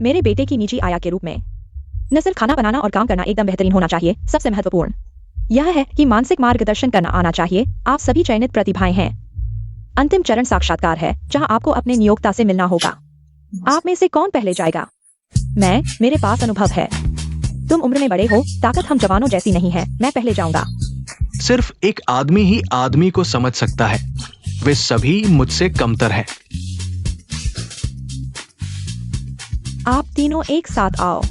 मेरे बेटे की निजी आया के रूप में न सिर्फ खाना बनाना और काम करना एकदम बेहतरीन होना चाहिए, सबसे महत्वपूर्ण यह है कि मानसिक मार्गदर्शन करना आना चाहिए। आप सभी चयनित प्रतिभाएं हैं। अंतिम चरण साक्षात्कार है, जहां आपको अपने नियोक्ता से मिलना होगा। आप में से कौन पहले जाएगा? मेरे पास अनुभव है। तुम उम्र में बड़े हो, ताकत हम जवानों जैसी नहीं है। मैं पहले जाऊंगा। सिर्फ एक आदमी ही आदमी को समझ सकता है। वे सभी मुझसे कमतर हैं। आप तीनों एक साथ आओ।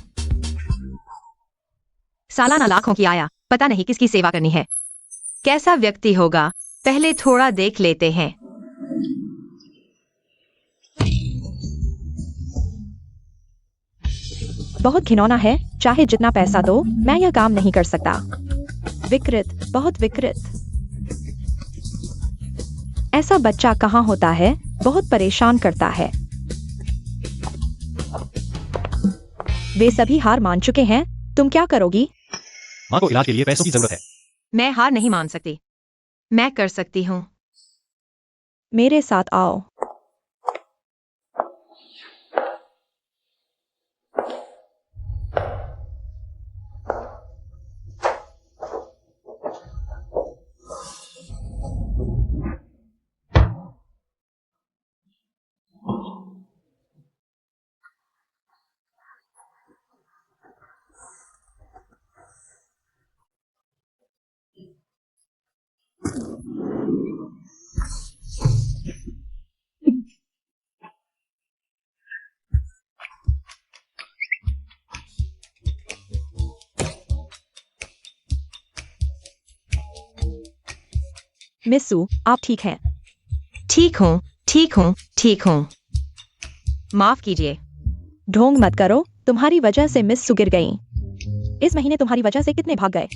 सालाना लाखों की आया, पता नहीं किसकी सेवा करनी है। कैसा व्यक्ति होगा, पहले थोड़ा देख लेते हैं। बहुत घिनौना है, चाहे जितना पैसा दो, मैं यह काम नहीं कर सकता। विकृत, बहुत विकृत। ऐसा बच्चा कहाँ होता है? बहुत परेशान करता है। वे सभी हार मान चुके हैं। तुम क्या करोगी? माँ को इलाज के लिए पैसों की जरूरत है। मैं हार नहीं मान सकती। मैं कर सकती हूँ। मेरे साथ आओ। मिस्सू, आप ठीक हैं? ठीक हूँ, ठीक हूँ, ठीक हूँ। माफ कीजिए। ढोंग मत करो, तुम्हारी वजह से मिस्सू गिर गई। इस महीने तुम्हारी वजह से कितने भाग गए?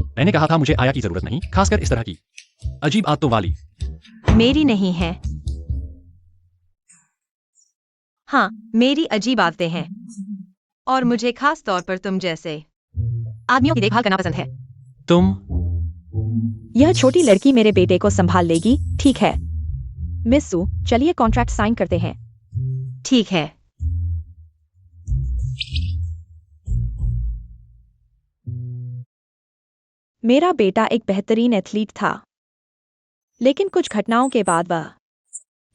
मैंने कहा था मुझे आया की जरूरत नहीं, खासकर इस तरह की अजीब आदतों वाली। मेरी नहीं है। हाँ, मेरी अजीब आदतें हैं। और मुझे खास तौर पर तुम जैसे आदमियों की देखभाल करना पसंद है। तुम यह छोटी लड़की मेरे बेटे को संभाल लेगी, ठीक है? मिस्सू, चलिए कॉन्ट्रैक्ट साइन करते हैं। ठीक है। मेरा बेटा एक बेहतरीन एथलीट था, लेकिन कुछ घटनाओं के बाद वह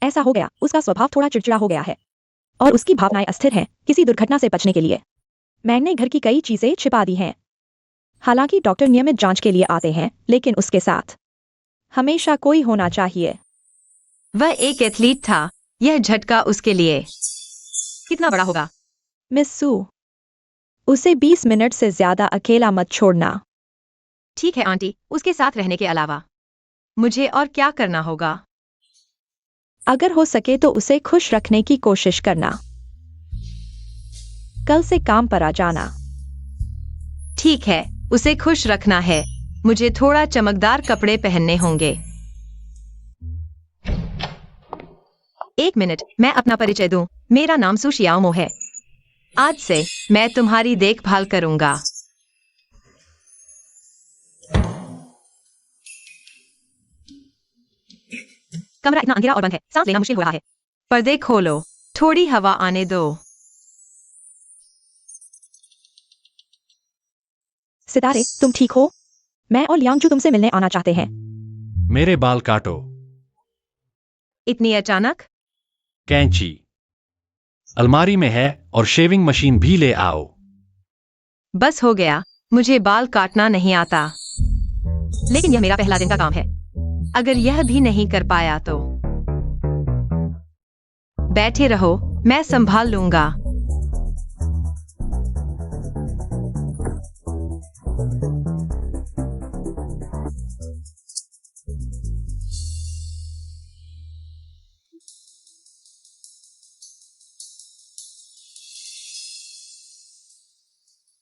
ऐसा हो गया। उसका स्वभाव थोड़ा चिड़चिड़ा हो गया है और उसकी भावनाएं अस्थिर हैं। किसी दुर्घटना से बचने के लिए मैंने घर की कई चीजें छिपा दी हैं। हालांकि डॉक्टर नियमित जांच के लिए आते हैं, लेकिन उसके साथ हमेशा कोई होना चाहिए। वह एक एथलीट था। यह झटका उसके लिए कितना बड़ा होगा? मिस्सू, उसे 20 मिनट से ज्यादा अकेला मत छोड़ना। ठीक है आंटी, उसके साथ रहने के अलावा मुझे और क्या करना होगा? अगर हो सके तो उसे खुश रखने की कोशिश करना। कल से काम पर आ जाना। ठीक है, उसे खुश रखना है। मुझे थोड़ा चमकदार कपड़े पहनने होंगे। एक मिनट, मैं अपना परिचय दूं। मेरा नाम सू शियाओमो है। आज से मैं तुम्हारी देखभाल करूंगा। कमरा इतना अंधेरा और बंद है, सांस लेना मुश्किल हो रहा है। पर्दे खोलो, थोड़ी हवा आने दो। सितारे, तुम ठीक हो? मैं और लियांगजू तुमसे मिलने आना चाहते हैं। मेरे बाल काटो। इतनी अचानक? कैंची अलमारी में है और शेविंग मशीन भी ले आओ। बस हो गया। मुझे बाल काटना नहीं आता, लेकिन यह मेरा पहला दिन का काम है। अगर यह भी नहीं कर पाया तो बैठे रहो, मैं संभाल लूंगा।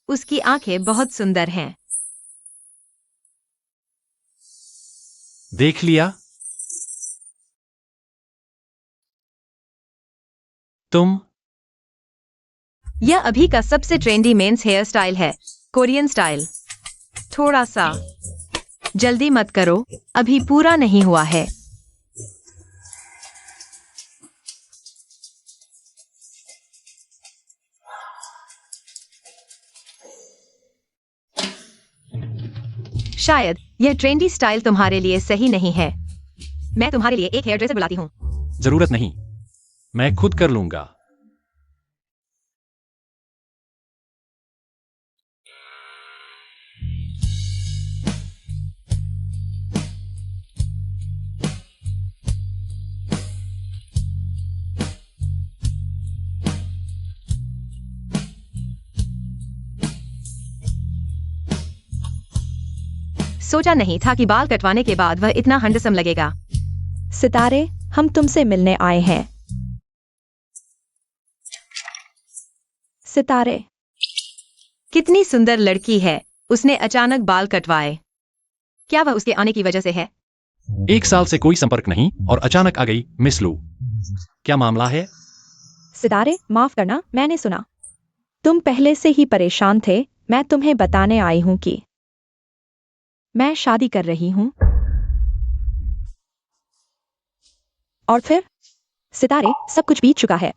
उसकी आंखें बहुत सुंदर हैं। देख लिया? तुम यह अभी का सबसे ट्रेंडी मेंस हेयर स्टाइल है, कोरियन स्टाइल। थोड़ा सा जल्दी मत करो, अभी पूरा नहीं हुआ है। शायद यह ट्रेंडी स्टाइल तुम्हारे लिए सही नहीं है। मैं तुम्हारे लिए एक हेयर ड्रेसर बुलाती हूँ। जरूरत नहीं, मैं खुद कर लूंगा। सोचा नहीं था कि बाल कटवाने के बाद वह इतना हैंडसम लगेगा। सितारे, हम तुमसे मिलने आए हैं। सितारे, कितनी सुंदर लड़की है। उसने अचानक बाल कटवाए। क्या वह उसके आने की वजह से है? 1 साल से कोई संपर्क नहीं और अचानक आ गई मिस लू। क्या मामला है? सितारे, माफ करना, मैंने सुना तुम पहले से ही परेशान थे। मैं तुम्हें बताने आई हूं कि मैं शादी कर रही हूं। और फिर? सितारे, सब कुछ बीत चुका है।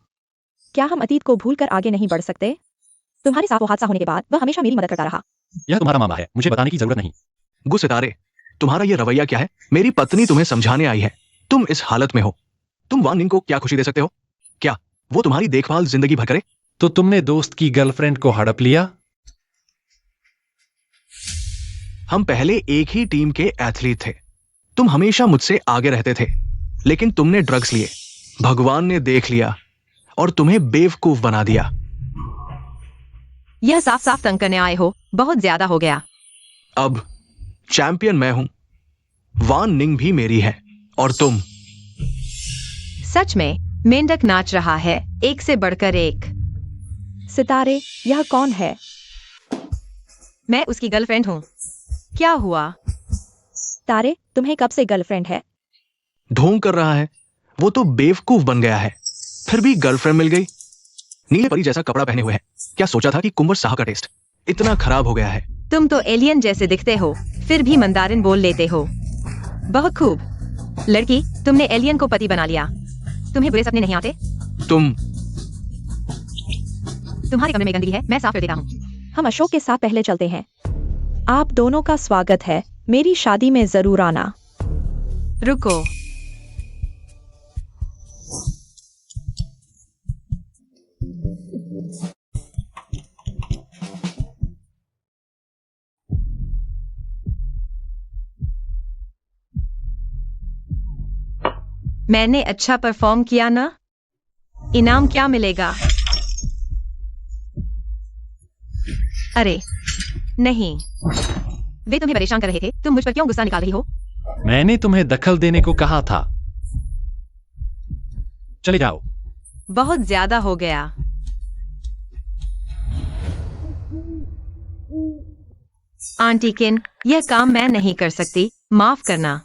क्या हम अतीत को भूलकर आगे नहीं बढ़ सकते? तुम्हारे साथ वो हादसा होने के बाद वह हमेशा मेरी मदद करता रहा। यह तुम्हारा मामला है, मुझे बताने की जरूरत नहीं। गु सितारे, तुम्हारा ये रवैया क्या है? मेरी पत्नी तुम्हें समझाने आई है। तुम इस हालत में हो। तुम वान निंग को क्या खुशी दे सकते हो? क्या वो तुम्हारी देखभाल जिंदगी भर करे? तो तुमने दोस्त की गर्लफ्रेंड को हड़प लिया? हम पहले एक ही टीम के एथलीट थे। तुम हमेशा मुझसे आगे रहते थे, लेकिन तुमने ड्रग्स लिए। भगवान ने देख लिया और तुम्हें बेवकूफ बना दिया। यह साफ साफ तंग करने आए हो। बहुत ज्यादा हो गया। अब चैंपियन मैं हूं। वान निंग भी मेरी है और तुम। सच में मेंढक नाच रहा है, एक से बढ़कर एक। सितारे, यह कौन है? मैं उसकी गर्लफ्रेंड हूँ। क्या हुआ? तारे, तुम्हें कब से गर्लफ्रेंड है? ढोंग कर रहा है। वो तो बेवकूफ बन गया है। फिर भी गर्लफ्रेंड मिल गई। नीले परी जैसा कपड़ा पहने हुए है। क्या सोचा था कि कुंवर शाह का टेस्ट इतना खराब हो गया है? तुम तो एलियन जैसे दिखते हो, फिर भी मंदारिन बोल लेते हो। बहुत खूब लड़की, तुमने एलियन को पति बना लिया। तुम्हें बुरे सपने नहीं आते? तुम्हारे कमरे में गंदगी है, मैं साफ कर देता हूँ। हम अशोक के साथ पहले चलते हैं। आप दोनों का स्वागत है। मेरी शादी में जरूर आना। रुको, मैंने अच्छा परफॉर्म किया ना? इनाम क्या मिलेगा? अरे नहीं, वे तुम्हें परेशान कर रहे थे। तुम मुझ पर क्यों गुस्सा निकाल रही हो? मैंने तुम्हें दखल देने को कहा था। चले जाओ। बहुत ज्यादा हो गया। आंटी किन, यह काम मैं नहीं कर सकती, माफ करना।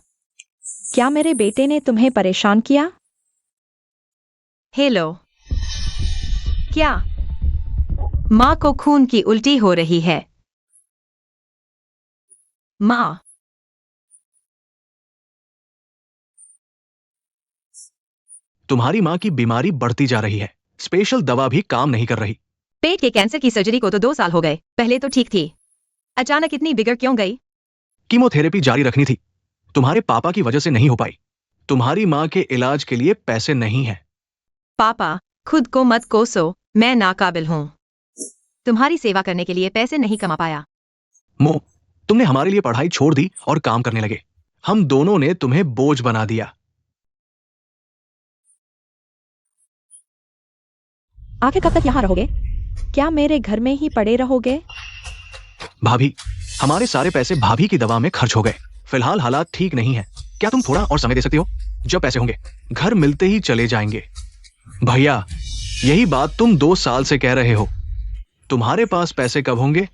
क्या मेरे बेटे ने तुम्हें परेशान किया? हेलो, क्या माँ को खून की उल्टी हो रही है? माँ, तुम्हारी माँ की बीमारी बढ़ती जा रही है। स्पेशल दवा भी काम नहीं कर रही। पेट के कैंसर की सर्जरी को तो 2 साल हो गए। पहले तो ठीक थी, अचानक इतनी बिगड़ क्यों गई? कीमोथेरेपी जारी रखनी थी। तुम्हारे पापा की वजह से नहीं हो पाई। तुम्हारी माँ के इलाज के लिए पैसे नहीं हैं। पापा, खुद को मत कोसो, मैं नाकाबिल हूँ। तुम्हारी सेवा करने के लिए पैसे नहीं कमा पाया। मो, तुमने हमारे लिए पढ़ाई छोड़ दी और काम करने लगे। हम दोनों ने तुम्हें बोझ बना दिया। आखिर कब तक यहाँ रहोगे? क्या मेरे घर में ही पड़े रहोगे? भाभी, हमारे सारे पैसे भाभी की दवा में खर्च हो गए। फिलहाल हालात ठीक नहीं है। क्या तुम थोड़ा और समय दे सकती हो? जब पैसे होंगे घर मिलते ही चले जाएंगे। भैया, यही बात तुम 2 साल से कह रहे हो। तुम्हारे पास पैसे कब होंगे?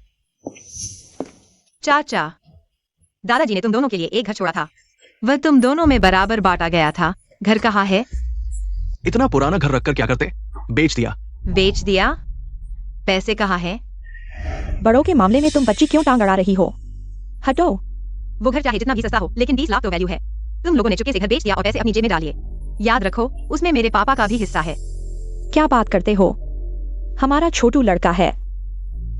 चाचा, दादाजी ने तुम दोनों के लिए एक घर छोड़ा था। वह तुम दोनों में बराबर बांटा गया था। घर कहाँ है? इतना पुराना घर रखकर क्या करते? बेच दिया। बेच दिया? पैसे कहाँ है? बड़ों के मामले में तुम बच्ची क्यों टांग अड़ा रही हो? हटो। वो घर चाहे जितना भी सस्ता हो, लेकिन 20 लाख तो वैल्यू है। तुम लोगों ने चुपके से घर बेच दिया और पैसे अपनी जेब में डालिए। याद रखो, उसमें मेरे पापा का भी हिस्सा है। क्या बात करते हो? हमारा छोटू लड़का है।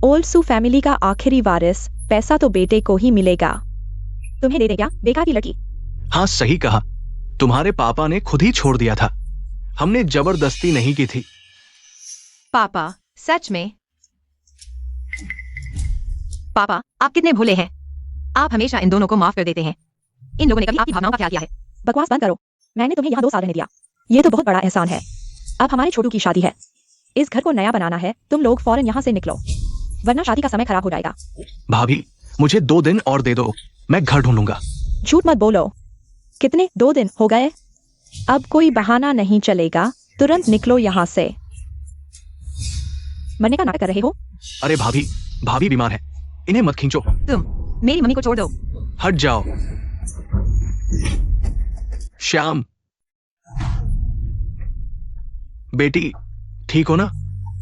ओल्सू फैमिली का आखिरी वारिस। पैसा तो बेटे को ही मिलेगा। तुम्हें दे दे क्या, बेकार की लड़की। हाँ सही कहा, तुम्हारे पापा ने खुद ही छोड़ दिया था, हमने जबरदस्ती नहीं की थी। पापा, सच में? पापा, आप कितने भोले हैं। आप हमेशा इन दोनों को माफ कर देते हैं। इन लोगों ने कभी आपकी भावनाओं का ख्याल किया है? बकवास बंद करो, मैंने तुम्हें यहाँ 2 साल रहने दिया, ये तो बहुत बड़ा एहसान है। अब हमारे छोटू की शादी है, इस घर को नया बनाना है, तुम लोग फौरन यहाँ से निकलो, वरना शादी का समय खराब हो जाएगा। भाभी, मुझे 2 दिन और दे दो, मैं घर ढूंढूंगा। झूठ मत बोलो, कितने 2 दिन हो गए, अब कोई बहाना नहीं चलेगा, तुरंत निकलो यहाँ से। मरने का नाटक कर रहे हो? अरे भाभी, भाभी बीमार है, इन्हें मत खींचो। तुम मेरी मम्मी को छोड़ दो। हट जाओ। श्याम, बेटी ठीक हो ना?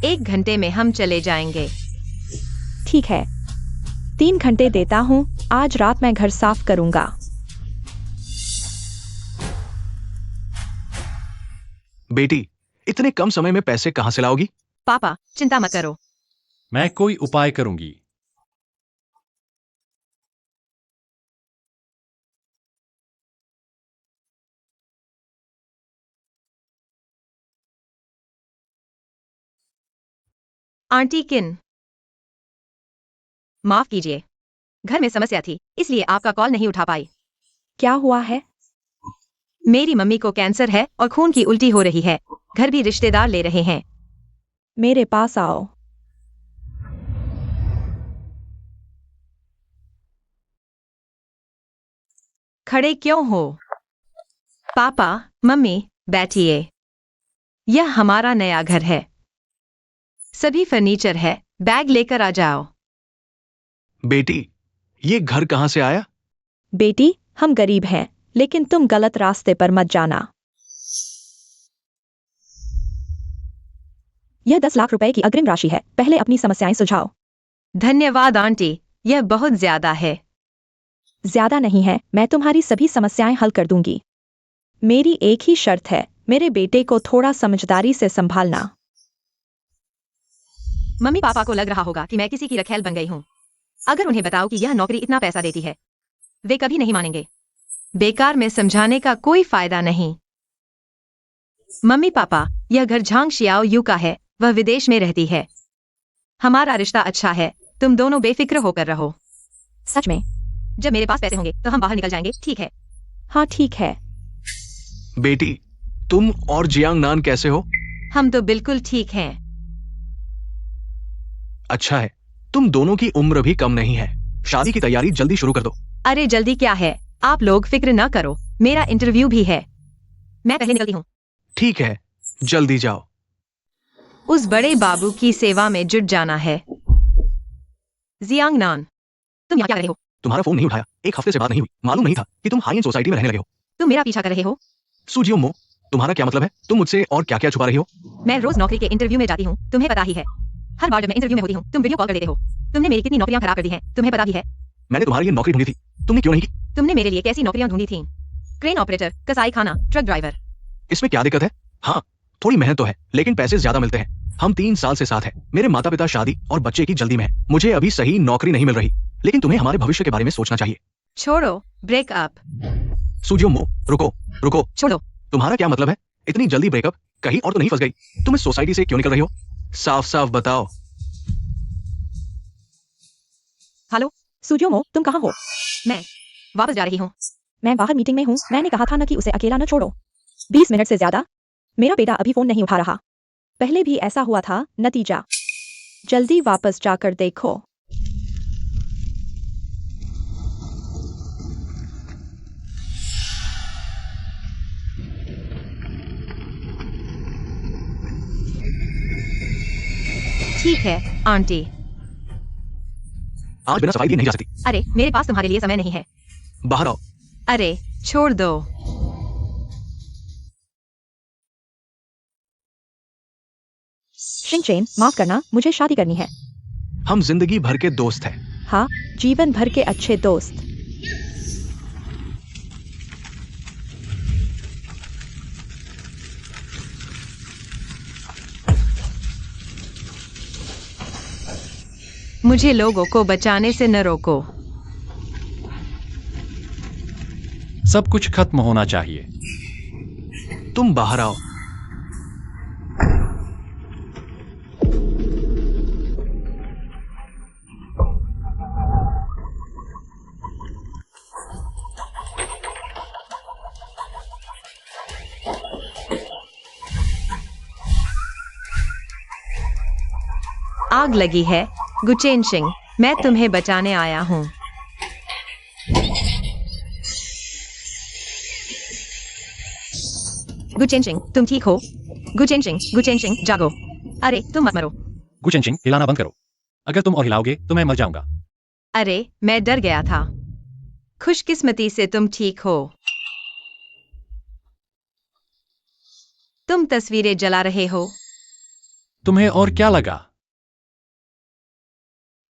1 घंटे में हम चले जाएंगे। ठीक है, 3 घंटे देता हूँ, आज रात मैं घर साफ करूंगा। बेटी, इतने कम समय में पैसे कहाँ से लाओगी? पापा, चिंता मत करो। मैं कोई उपाय करूंगी। आंटी किन? माफ कीजिए, घर में समस्या थी, इसलिए आपका कॉल नहीं उठा पाई। क्या हुआ है? मेरी मम्मी को कैंसर है और खून की उल्टी हो रही है, घर भी रिश्तेदार ले रहे हैं। मेरे पास आओ। खड़े क्यों हो? पापा, मम्मी, बैठिए। यह हमारा नया घर है, सभी फर्नीचर है, बैग लेकर आ जाओ। बेटी, ये घर कहाँ से आया? बेटी, हम गरीब हैं, लेकिन तुम गलत रास्ते पर मत जाना। यह 10 लाख रुपए की अग्रिम राशि है, पहले अपनी समस्याएं सुलझाओ। धन्यवाद आंटी, यह बहुत ज्यादा है। ज्यादा नहीं है, मैं तुम्हारी सभी समस्याएं हल कर दूंगी। मेरी एक ही शर्त है, मेरे बेटे को थोड़ा समझदारी से संभालना। मम्मी पापा को लग रहा होगा कि मैं किसी की रखेल बन गई हूँ। अगर उन्हें बताओ कि यह नौकरी इतना पैसा देती है, वे कभी नहीं मानेंगे। बेकार में समझाने का कोई फायदा नहीं। मम्मी पापा, यह घर झांग शियाओ यू का है, वह विदेश में रहती है। हमारा रिश्ता अच्छा है, तुम दोनों बेफिक्र होकर रहो। सच में? जब मेरे पास पैसे होंगे तो हम बाहर निकल जाएंगे, ठीक है? हाँ ठीक है। बेटी, तुम और जियांग नान कैसे हो? हम तो बिल्कुल ठीक हैं। अच्छा है, तुम दोनों की उम्र भी कम नहीं है, शादी की तैयारी जल्दी शुरू कर दो। अरे जल्दी क्या है, आप लोग फिक्र न करो, मेरा इंटरव्यू भी है। मैं पहले निकलती हूँ। ठीक है, जल्दी जाओ। उस बड़े बाबू की सेवा में जुट जाना है। जियांग नान, तुम यहाँ क्या कर रहे हो? तुम्हारा फोन नहीं उठाया, 1 हफ्ते से बात नहीं हुई, मालूम नहीं था कि तुम हाई एंड सोसाइटी में रहने लगे हो। तुम मेरा पीछा कर रहे हो? सुजियो मो, तुम्हारा क्या मतलब है? तुम मुझसे और क्या क्या छुपा रही हो? मैं रोज नौकरी के इंटरव्यू में जाती हूँ, तुम्हें पता ही है। हर बार जब मैं इंटरव्यू में होती हूँ, तुम वीडियो कॉल कर देते हो। तुमने मेरी कितनी नौकरियां खराब कर दी हैं, तुम्हें पता भी है। मैंने तुम्हारे लिए नौकरी ढूंढी थी, तुमने क्यों नहीं की? तुमने मेरे लिए कैसी नौकरियां ढूंढी थी? क्रेन ऑपरेटर, कसाई खाना, ट्रक ड्राइवर। इसमें क्या दिक्कत है? हाँ, थोड़ी मेहनत तो है, लेकिन पैसे ज्यादा मिलते हैं। हम 3 साल से साथ हैं, मेरे माता पिता शादी और बच्चे की जल्दी में है, मुझे अभी सही नौकरी नहीं मिल रही, लेकिन तुम्हें हमारे भविष्य के बारे में सोचना चाहिए। छोड़ो, ब्रेकअप। सुजियो मो, रुको रुको, छोड़ो। तुम्हारा क्या मतलब है? इतनी जल्दी ब्रेकअप? कहीं और तो नहीं फंस गई? तुम इस सोसाइटी से क्यों निकल रही हो? साफ साफ बताओ। हेलो, सुजियोमो, तुम कहाँ हो? मैं वापस जा रही हूँ। मैं बाहर मीटिंग में हूँ, मैंने कहा था ना कि उसे अकेला न छोड़ो। 20 मिनट से ज्यादा? मेरा बेटा अभी फोन नहीं उठा रहा। पहले भी ऐसा हुआ था, नतीजा जल्दी वापस जाकर देखो। ठीक है आंटी। आज बिना सफाई दिए नहीं जा सकती। अरे मेरे पास तुम्हारे लिए समय नहीं है। बाहर आओ। अरे छोड़ दो। शिनचेन, माफ करना, मुझे शादी करनी है। हम जिंदगी भर के दोस्त हैं। हाँ, जीवन भर के अच्छे दोस्त। मुझे लोगों को बचाने से न रोको। सब कुछ खत्म होना चाहिए। तुम बाहर आओ। आग लगी है गुचेन सिंह, मैं तुम्हें बचाने आया हूँ। गुचेन सिंह, तुम ठीक हो? गुचेन सिंह, जागो। अरे तुम मत मरो। गुचेन सिंह, हिलाना बंद करो। अगर तुम और हिलाओगे तो मैं मर जाऊंगा। अरे मैं डर गया था। खुशकिस्मती से तुम ठीक हो। तुम तस्वीरें जला रहे हो। तुम्हें और क्या लगा?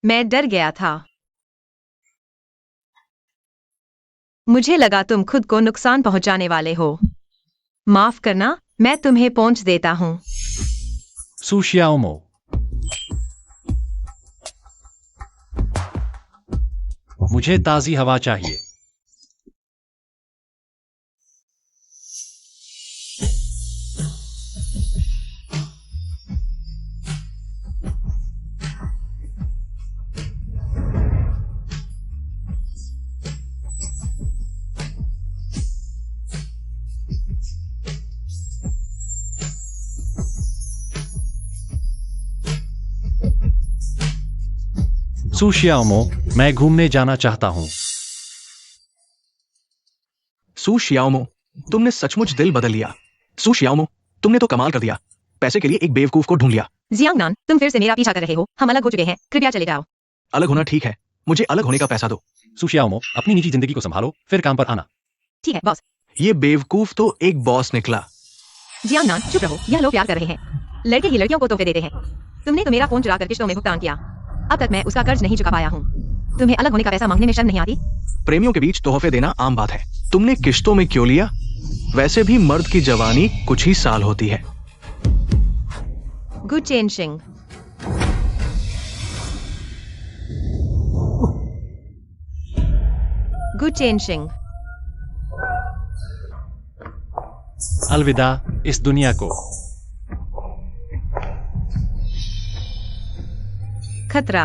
मैं डर गया था। मुझे लगा तुम खुद को नुकसान पहुंचाने वाले हो। माफ करना, मैं तुम्हें पहुंच देता हूं। सू शियाओमो, मुझे ताजी हवा चाहिए। सू शियाओमो, मैं घूमने जाना चाहता हूं। सू शियाओमो, तुमने सचमुच दिल बदल लिया। सू शियाओमो, तुमने तो कमाल कर दिया। पैसे के लिए एक बेवकूफ को ढूंढ लिया। जियांगनान, तुम फिर से मेरा पीछा कर रहे हो। हम अलग हो चुके हैं, कृपया चले जाओ। अलग होना ठीक है, मुझे अलग होने का पैसा दो। सू शियाओमो, अपनी निजी जिंदगी को संभालो, फिर काम पर आना। ठीक है बॉस। ये बेवकूफ तो एक बॉस निकला। जियांगनान, चुप रहो। यह लोग प्यार कर रहे हैं। लड़के ही लड़कियों को तोहफे देते हैं। तुमने तो मेरा फोन चुरा कर किश्तों में भुगतान किया। अब तक मैं उसका कर्ज नहीं चुका पाया हूँ। तुम्हें अलग होने का पैसा मांगने में शर्म नहीं आती? प्रेमियों के बीच तोहफे देना आम बात है। तुमने किश्तों में क्यों लिया? वैसे भी मर्द की जवानी कुछ ही साल होती है। गुचेन सिंह, गुचेन सिंह, अलविदा इस दुनिया को। खतरा।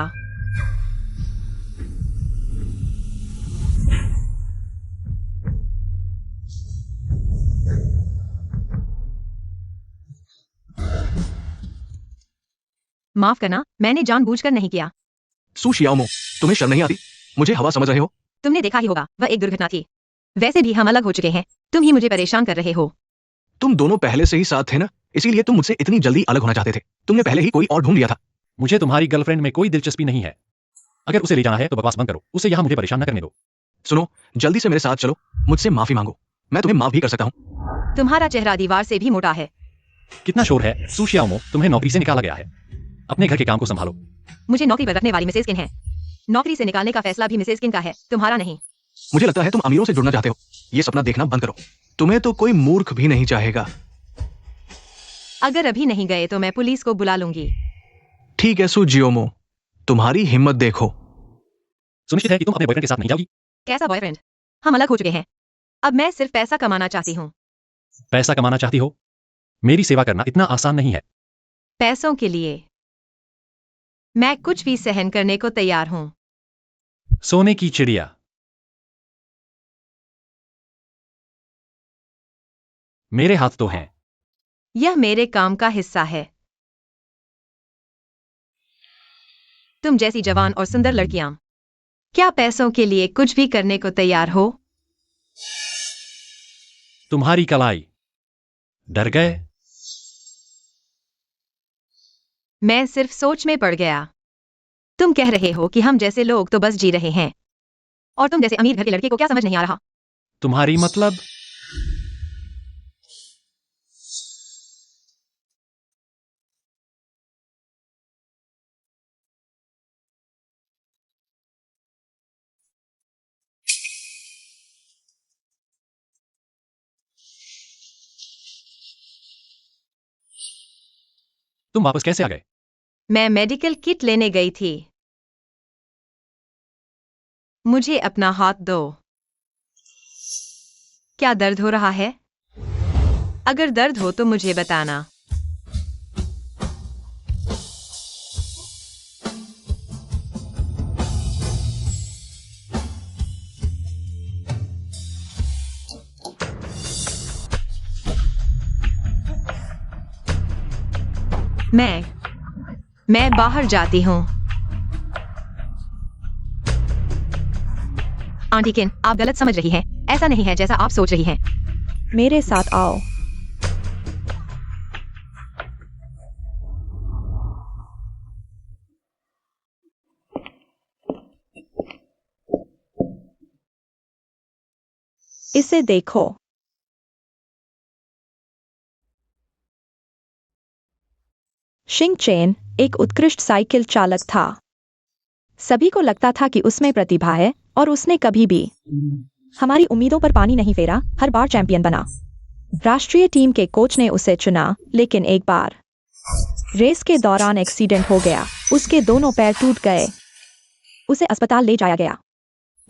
माफ करना, मैंने जानबूझकर नहीं किया। सू शियाओमो, तुम्हें शर्म नहीं आती? मुझे हवा समझ रहे हो? तुमने देखा ही होगा, वह एक दुर्घटना थी। वैसे भी हम अलग हो चुके हैं। तुम ही मुझे परेशान कर रहे हो। तुम दोनों पहले से ही साथ थे ना, इसीलिए तुम मुझसे इतनी जल्दी अलग होना चाहते थे। तुमने पहले ही कोई और ढूंढ लिया था। मुझे तुम्हारी गर्लफ्रेंड में कोई दिलचस्पी नहीं है। अगर उसे ले जाना है तो बकवास बंद करो, उसे यहाँ मुझे परेशान न करने दो। सुनो, जल्दी से मेरे साथ चलो, मुझसे माफी मांगो। मैं तुम्हें माफ भी कर सकता हूँ। तुम्हारा चेहरा दीवार से भी मोटा है। कितना शोर है? सू शियाओमो, तुम्हें नौकरी से निकाला गया है। अपने घर के काम को संभालो। मुझे नौकरी पर रखने वाली मिसेज किन है। नौकरी से निकालने का फैसला भी मिसेज किन का है, तुम्हारा नहीं। मुझे लगता है तुम अमीरों से जुड़ना चाहते हो। ये सपना देखना बंद करो। तुम्हें तो कोई मूर्ख भी नहीं चाहेगा। अगर अभी नहीं गए तो मैं पुलिस को बुला लूंगी। ठीक है सू जियोमो, तुम्हारी हिम्मत देखो। सुनिश्चित है कि तुम अपने बॉयफ्रेंड के साथ नहीं जाओगी। कैसा बॉयफ्रेंड? हम अलग हो चुके हैं। अब मैं सिर्फ पैसा कमाना चाहती हूँ। पैसा कमाना चाहती हो? मेरी सेवा करना इतना आसान नहीं है। पैसों के लिए मैं कुछ भी सहन करने को तैयार हूँ। सोने की चिड़िया। मेरे हाथ तो हैं। यह मेरे काम का हिस्सा है। तुम जैसी जवान और सुंदर लड़कियां क्या पैसों के लिए कुछ भी करने को तैयार हो? तुम्हारी कलाई। डर गए? मैं सिर्फ सोच में पड़ गया। तुम कह रहे हो कि हम जैसे लोग तो बस जी रहे हैं, और तुम जैसे अमीर घर के लड़के को क्या समझ नहीं आ रहा? तुम्हारी मतलब? तुम वापस कैसे आ गए? मैं मेडिकल किट लेने गई थी। मुझे अपना हाथ दो। क्या दर्द हो रहा है? अगर दर्द हो तो मुझे बताना। मैं बाहर जाती हूँ। आंटी किन, आप गलत समझ रही हैं। ऐसा नहीं है जैसा आप सोच रही हैं। मेरे साथ आओ। इसे देखो। शिंग चेन एक उत्कृष्ट साइकिल चालक था। सभी को लगता था कि उसमें प्रतिभा है और उसने कभी भी हमारी उम्मीदों पर पानी नहीं फेरा, हर बार चैंपियन बना। राष्ट्रीय टीम के कोच ने उसे चुना, लेकिन एक बार रेस के दौरान एक्सीडेंट हो गया। उसके दोनों पैर टूट गए। उसे अस्पताल ले जाया गया।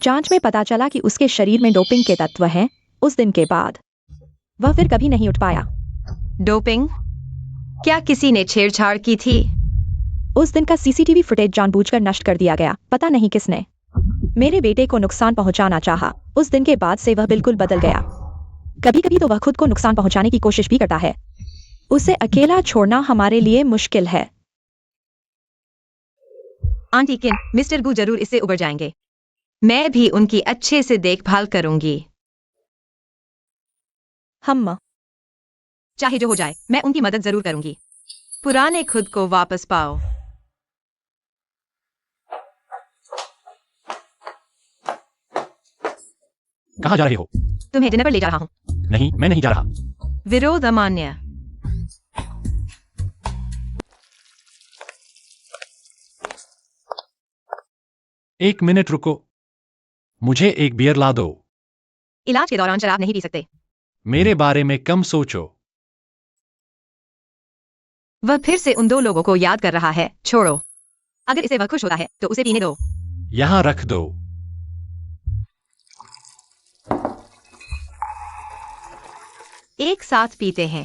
जांच में पता चला कि उसके शरीर में डोपिंग के तत्व हैं। उस दिन के बाद वह फिर कभी नहीं उठ पाया। डोपिंग? क्या किसी ने छेड़छाड़ की थी? उस दिन का सीसीटीवी फुटेज जानबूझकर नष्ट कर दिया गया। पता नहीं किसने। मेरे बेटे को नुकसान पहुंचाना चाहा। उस दिन के बाद से वह बिल्कुल बदल गया। कभी कभी तो वह खुद को नुकसान पहुंचाने की कोशिश भी करता है। उसे अकेला छोड़ना हमारे लिए मुश्किल है। आंटी किन, मिस्टर गू जरूर इससे उबर जाएंगे। मैं भी उनकी अच्छे से देखभाल करूंगी। हम चाहे जो हो जाए, मैं उनकी मदद जरूर करूंगी। पुराने खुद को वापस पाओ। कहाँ जा रहे हो? तुम्हें डिनर पर ले जा रहा हूँ। नहीं, मैं नहीं जा रहा। विरोध अमान्य। एक मिनट रुको। मुझे एक बियर ला दो। इलाज के दौरान शराब नहीं पी सकते। मेरे बारे में कम सोचो। वह फिर से उन दो लोगों को याद कर रहा है। छोड़ो। अगर इसे वह खुश होता है तो उसे पीने दो। यहाँ रख दो। एक साथ पीते हैं।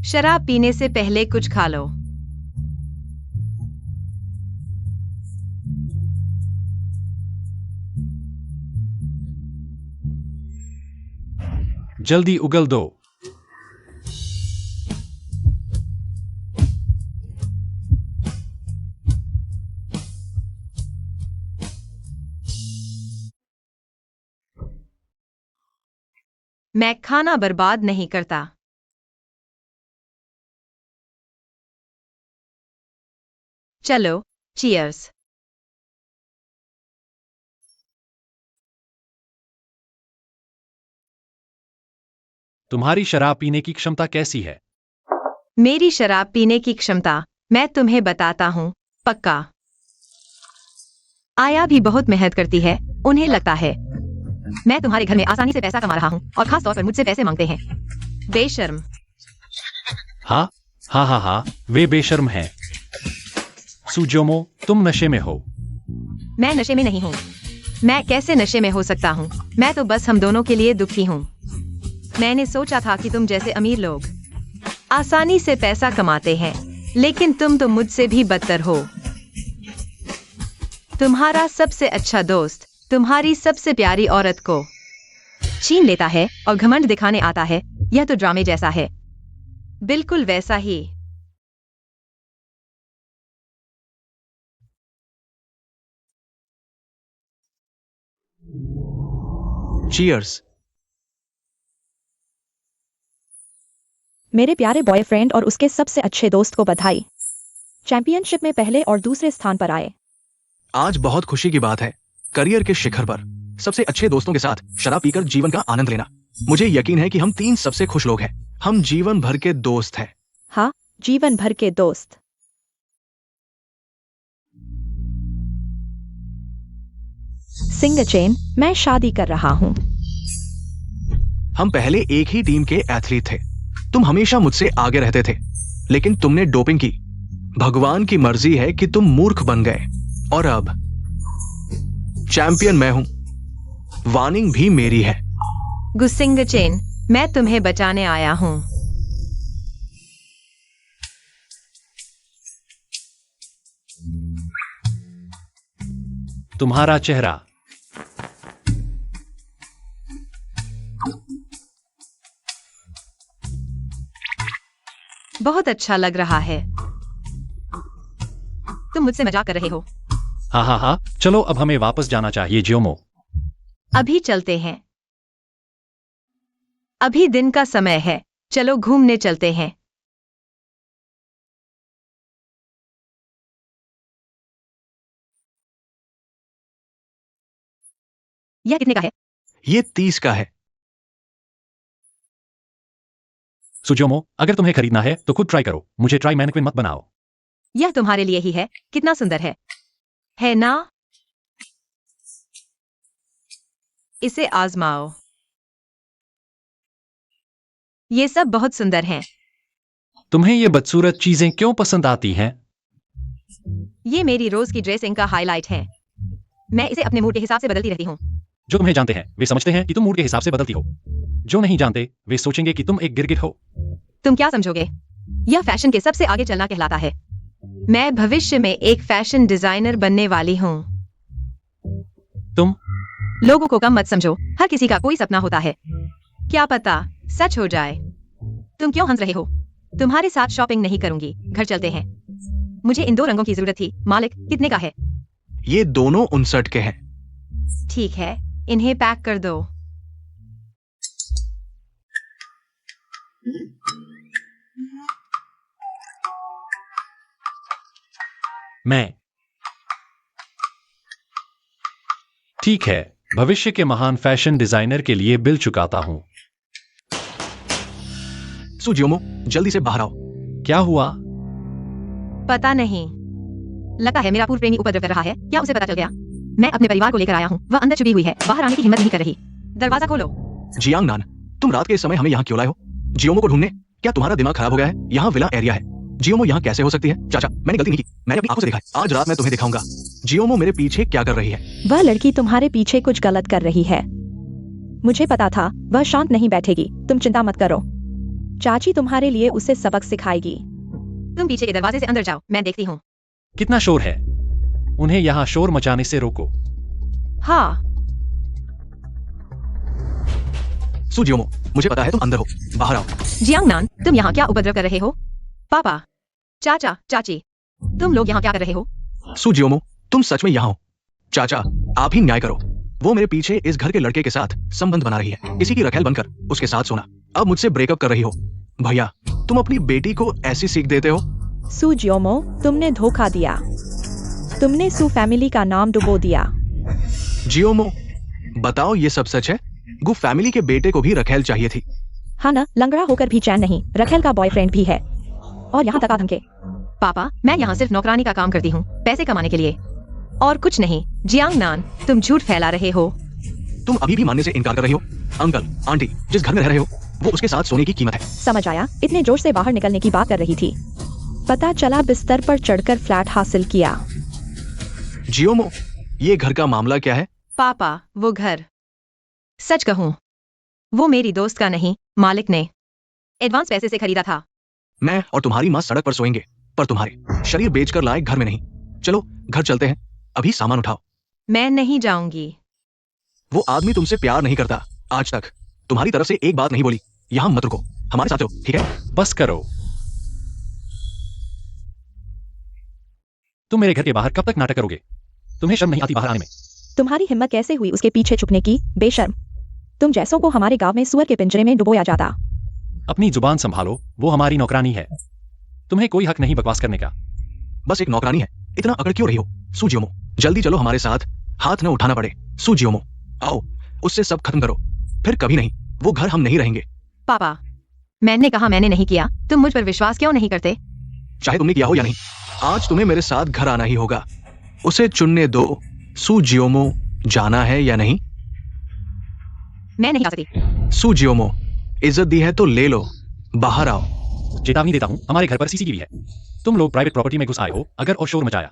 शराब पीने से पहले कुछ खा लो। जल्दी उगल दो। मैं खाना बर्बाद नहीं करता। चलो, चीयर्स। तुम्हारी शराब पीने की क्षमता कैसी है? मेरी शराब पीने की क्षमता मैं तुम्हें बताता हूँ। पक्का। आया भी बहुत मेहनत करती है। उन्हें लगता है मैं तुम्हारे घर में आसानी से पैसा कमा रहा हूँ और खास तौर पर मुझसे पैसे मांगते हैं। बेशर्म। हाँ हाँ हाँ हाँ, वे बेशर्म हैं। सुजोमो, तुम नशे में हो। मैं नशे में नहीं हूँ। मैं कैसे नशे में हो सकता हूँ? मैं तो बस हम दोनों के लिए दुखी हूँ। मैंने सोचा था कि तुम जैसे अमीर लोग आसानी से पैसा कमाते हैं, लेकिन तुम तो मुझसे भी बदतर हो। तुम्हारा सबसे अच्छा दोस्त तुम्हारी सबसे प्यारी औरत को छीन लेता है और घमंड दिखाने आता है। यह तो ड्रामे जैसा है। बिल्कुल वैसा ही। चीयर्स। मेरे प्यारे बॉयफ्रेंड और उसके सबसे अच्छे दोस्त को बधाई। चैंपियनशिप में पहले और दूसरे स्थान पर आए। आज बहुत खुशी की बात है। करियर के शिखर पर सबसे अच्छे दोस्तों के साथ शराब पीकर जीवन का आनंद लेना। मुझे यकीन है कि हम 3 सबसे खुश लोग हैं। हम जीवन भर के दोस्त हैं। हाँ, जीवन भर के दोस्त। सिंग चेन, मैं शादी कर रहा हूँ। हम पहले एक ही टीम के एथलीट थे। तुम हमेशा मुझसे आगे रहते थे, लेकिन तुमने डोपिंग की। भगवान की मर्जी है कि तुम मूर्ख बन गए। और अब चैंपियन मैं हूं, वार्निंग भी मेरी है। गुस्सिंग चेन, मैं तुम्हें बचाने आया हूं। तुम्हारा चेहरा। बहुत अच्छा लग रहा है। तुम मुझसे मजाक कर रहे हो। हाँ हाँ हाँ, चलो अब हमें वापस जाना चाहिए जियोमो। अभी चलते हैं। अभी दिन का समय है, चलो घूमने चलते हैं। यह कितने का है? ये 30 का है। सुजोमो, अगर तुम्हें खरीदना है तो खुद ट्राई करो, मुझे ट्राई मैनेक्विन मत बनाओ। यह तुम्हारे लिए ही है। कितना सुंदर है ना? इसे आजमाओ। ये सब बहुत सुंदर हैं। तुम्हें ये बदसूरत चीजें क्यों पसंद आती हैं? ये मेरी रोज की ड्रेसिंग का हाईलाइट है। मैं इसे अपने मूड के हिसाब से बदलती रहती हूँ। जो तुम्हें जानते हैं वे समझते हैं कि तुम मूड के हिसाब से बदलती हो। जो नहीं जानते वे सोचेंगे कि तुम एक गिरगिट हो। तुम क्या समझोगे? यह फैशन के सबसे आगे चलना कहलाता है। मैं भविष्य में एक फैशन डिजाइनर बनने वाली हूँ। तुम लोगों को कम मत समझो, हर किसी का कोई सपना होता है। क्या पता सच हो जाए। तुम क्यों हंस रहे हो? तुम्हारे साथ शॉपिंग नहीं करूंगी, घर चलते हैं। मुझे इन 2 रंगों की जरूरत थी। मालिक, कितने का है? ये दोनों 59 के हैं। ठीक है, इन्हें पैक कर दो। मैं ठीक है, भविष्य के महान फैशन डिजाइनर के लिए बिल चुकाता हूं। सुजियोमो, जल्दी से बाहर आओ। क्या हुआ? पता नहीं, लगता है मेरा पूर्व प्रेमी उपद्रव कर रहा है। क्या उसे पता चल गया? मैं अपने परिवार को लेकर आया हूँ, वह अंदर छुपी हुई है, बाहर आने की हिम्मत नहीं कर रही। दरवाजा खोलो। जियांग नान, तुम रात के इस समय हमें यहाँ क्यों लाए हो? जियोमो को ढूंढने? क्या तुम्हारा दिमाग खराब हो गया है? यहाँ विला एरिया है। जियोमो यहाँ कैसे हो सकती है? चाचा, मैंने गलती नहीं की, मैंने अपनी आंखों से देखा है। आज रात मैं तुम्हें दिखाऊंगा। जियोमो मेरे पीछे क्या कर रही है? वह लड़की तुम्हारे पीछे कुछ गलत कर रही है। मुझे पता था वह शांत नहीं बैठेगी। तुम चिंता मत करो, चाची तुम्हारे लिए उसे सबक सिखाएगी। तुम पीछे के दरवाजे से अंदर जाओ, मैं देखती हूँ। कितना शोर है? उन्हें यहाँ शोर मचाने से रोको। हाँ, सुजियोमो, मुझे पता है तुम अंदर हो, बाहर आओ। जियांग नान, तुम यहाँ क्या उपद्रव कर रहे हो? पापा, चाचा, चाची, तुम लोग यहाँ क्या कर रहे हो? सुजियोमो, तुम सच में यहाँ हो? चाचा, आप ही न्याय करो। वो मेरे पीछे इस घर के लड़के के साथ संबंध बना रही है, इसी की रखेल बनकर उसके साथ सोना। अब मुझसे ब्रेकअप कर रही हो। भैया, तुम अपनी बेटी को ऐसी सीख देते हो? सुजियोमो, तुमने धोखा दिया। तुमने सू फैमिली का नाम डुबो दिया। जियोमो, बताओ ये सब सच है? गु फैमिली के बेटे को भी रखेल चाहिए थी। हाँ ना, लंगड़ा होकर भी चैन नहीं। रखेल का बॉयफ्रेंड भी है, और यहाँ तक आधमके। पापा, मैं यहाँ सिर्फ नौकरानी का काम करती हूँ, पैसे कमाने के लिए, और कुछ नहीं। जियांग नान, तुम झूठ फैला रहे हो। तुम अभी भी मानने से इनकार कर रही हो? अंकल, आंटी, जिस घर में रह रहे हो वो उसके साथ सोने की कीमत है। समझ आया, इतने जोश से बाहर निकलने की बात कर रही थी। पता चला बिस्तर पर चढ़कर फ्लैट हासिल किया। जियोमो, ये घर का मामला क्या है? पापा, वो घर, सच कहूँ, वो मेरी दोस्त का नहीं, मालिक ने एडवांस पैसे से खरीदा था। मैं और तुम्हारी माँ सड़क पर सोएंगे, पर तुम्हारे शरीर बेचकर लाए घर में नहीं। चलो घर चलते हैं, अभी सामान उठाओ। मैं नहीं जाऊंगी। वो आदमी तुमसे प्यार नहीं करता, आज तक तुम्हारी तरफ से एक बात नहीं बोली। यहाँ मत रुको, हमारे साथ रहो, ठीक है? बस करो। तुम मेरे घर के बाहर कब तक नाटक करोगे? तुम्हें शर्म नहीं आती बाहर आने में? तुम्हारी हिम्मत कैसे हुई उसके पीछे छुपने की, बेशर्म। तुम जैसों को हमारे गांव में सुअर के पिंजरे में डुबोया जाता। अपनी जुबान संभालो, वो हमारी नौकरानी है। तुम्हें कोई हक नहीं बकवास करने का। बस एक नौकरानी है, इतना अकड़ क्यों रही हो? सुजियोमो, जल्दी चलो हमारे साथ, हाथ न उठाना पड़े। सुजियोमो, आओ, उससे सब खत्म करो, फिर कभी नहीं, वो घर हम नहीं रहेंगे। पापा, मैंने कहा मैंने नहीं किया, तुम मुझ पर विश्वास क्यों नहीं करते? चाहे तुमने किया हो या नहीं, आज तुम्हें मेरे साथ घर आना ही होगा। उसे चुनने दो, सुजियोमो, जाना है या नहीं? मैं नहीं आ सकती। सुजियोमो, इज्जत दी है तो ले लो, बाहर आओ। चेतावनी देता हूँ, हमारे घर पर सीसीटीवी है। तुम लोग प्राइवेट प्रॉपर्टी में घुस आए हो, अगर और शोर मचाया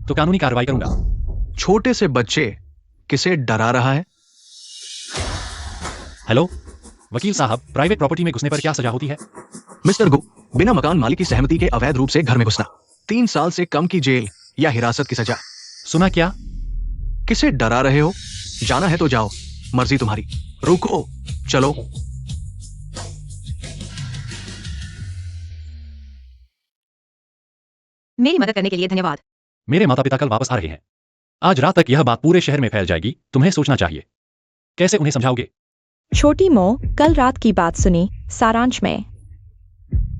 तो कानूनी कार्रवाई करूंगा। छोटे से बच्चे किसे डरा रहा है? हेलो वकील साहब, प्राइवेट प्रॉपर्टी में घुसने पर क्या सजा होती है? मिस्टर गो, बिना मकान मालिक की सहमति के अवैध रूप से घर में घुसना, 3 साल से कम की जेल या हिरासत की सजा। सुना क्या? किसे डरा रहे हो? जाना है तो जाओ, मर्जी तुम्हारी। रुको, चलो। मेरी मदद करने के लिए धन्यवाद। मेरे माता पिता कल वापस आ रहे हैं। आज रात तक यह बात पूरे शहर में फैल जाएगी। तुम्हें सोचना चाहिए। कैसे उन्हें समझाओगे? छोटी मो कल रात की बात सुनी। सारांश में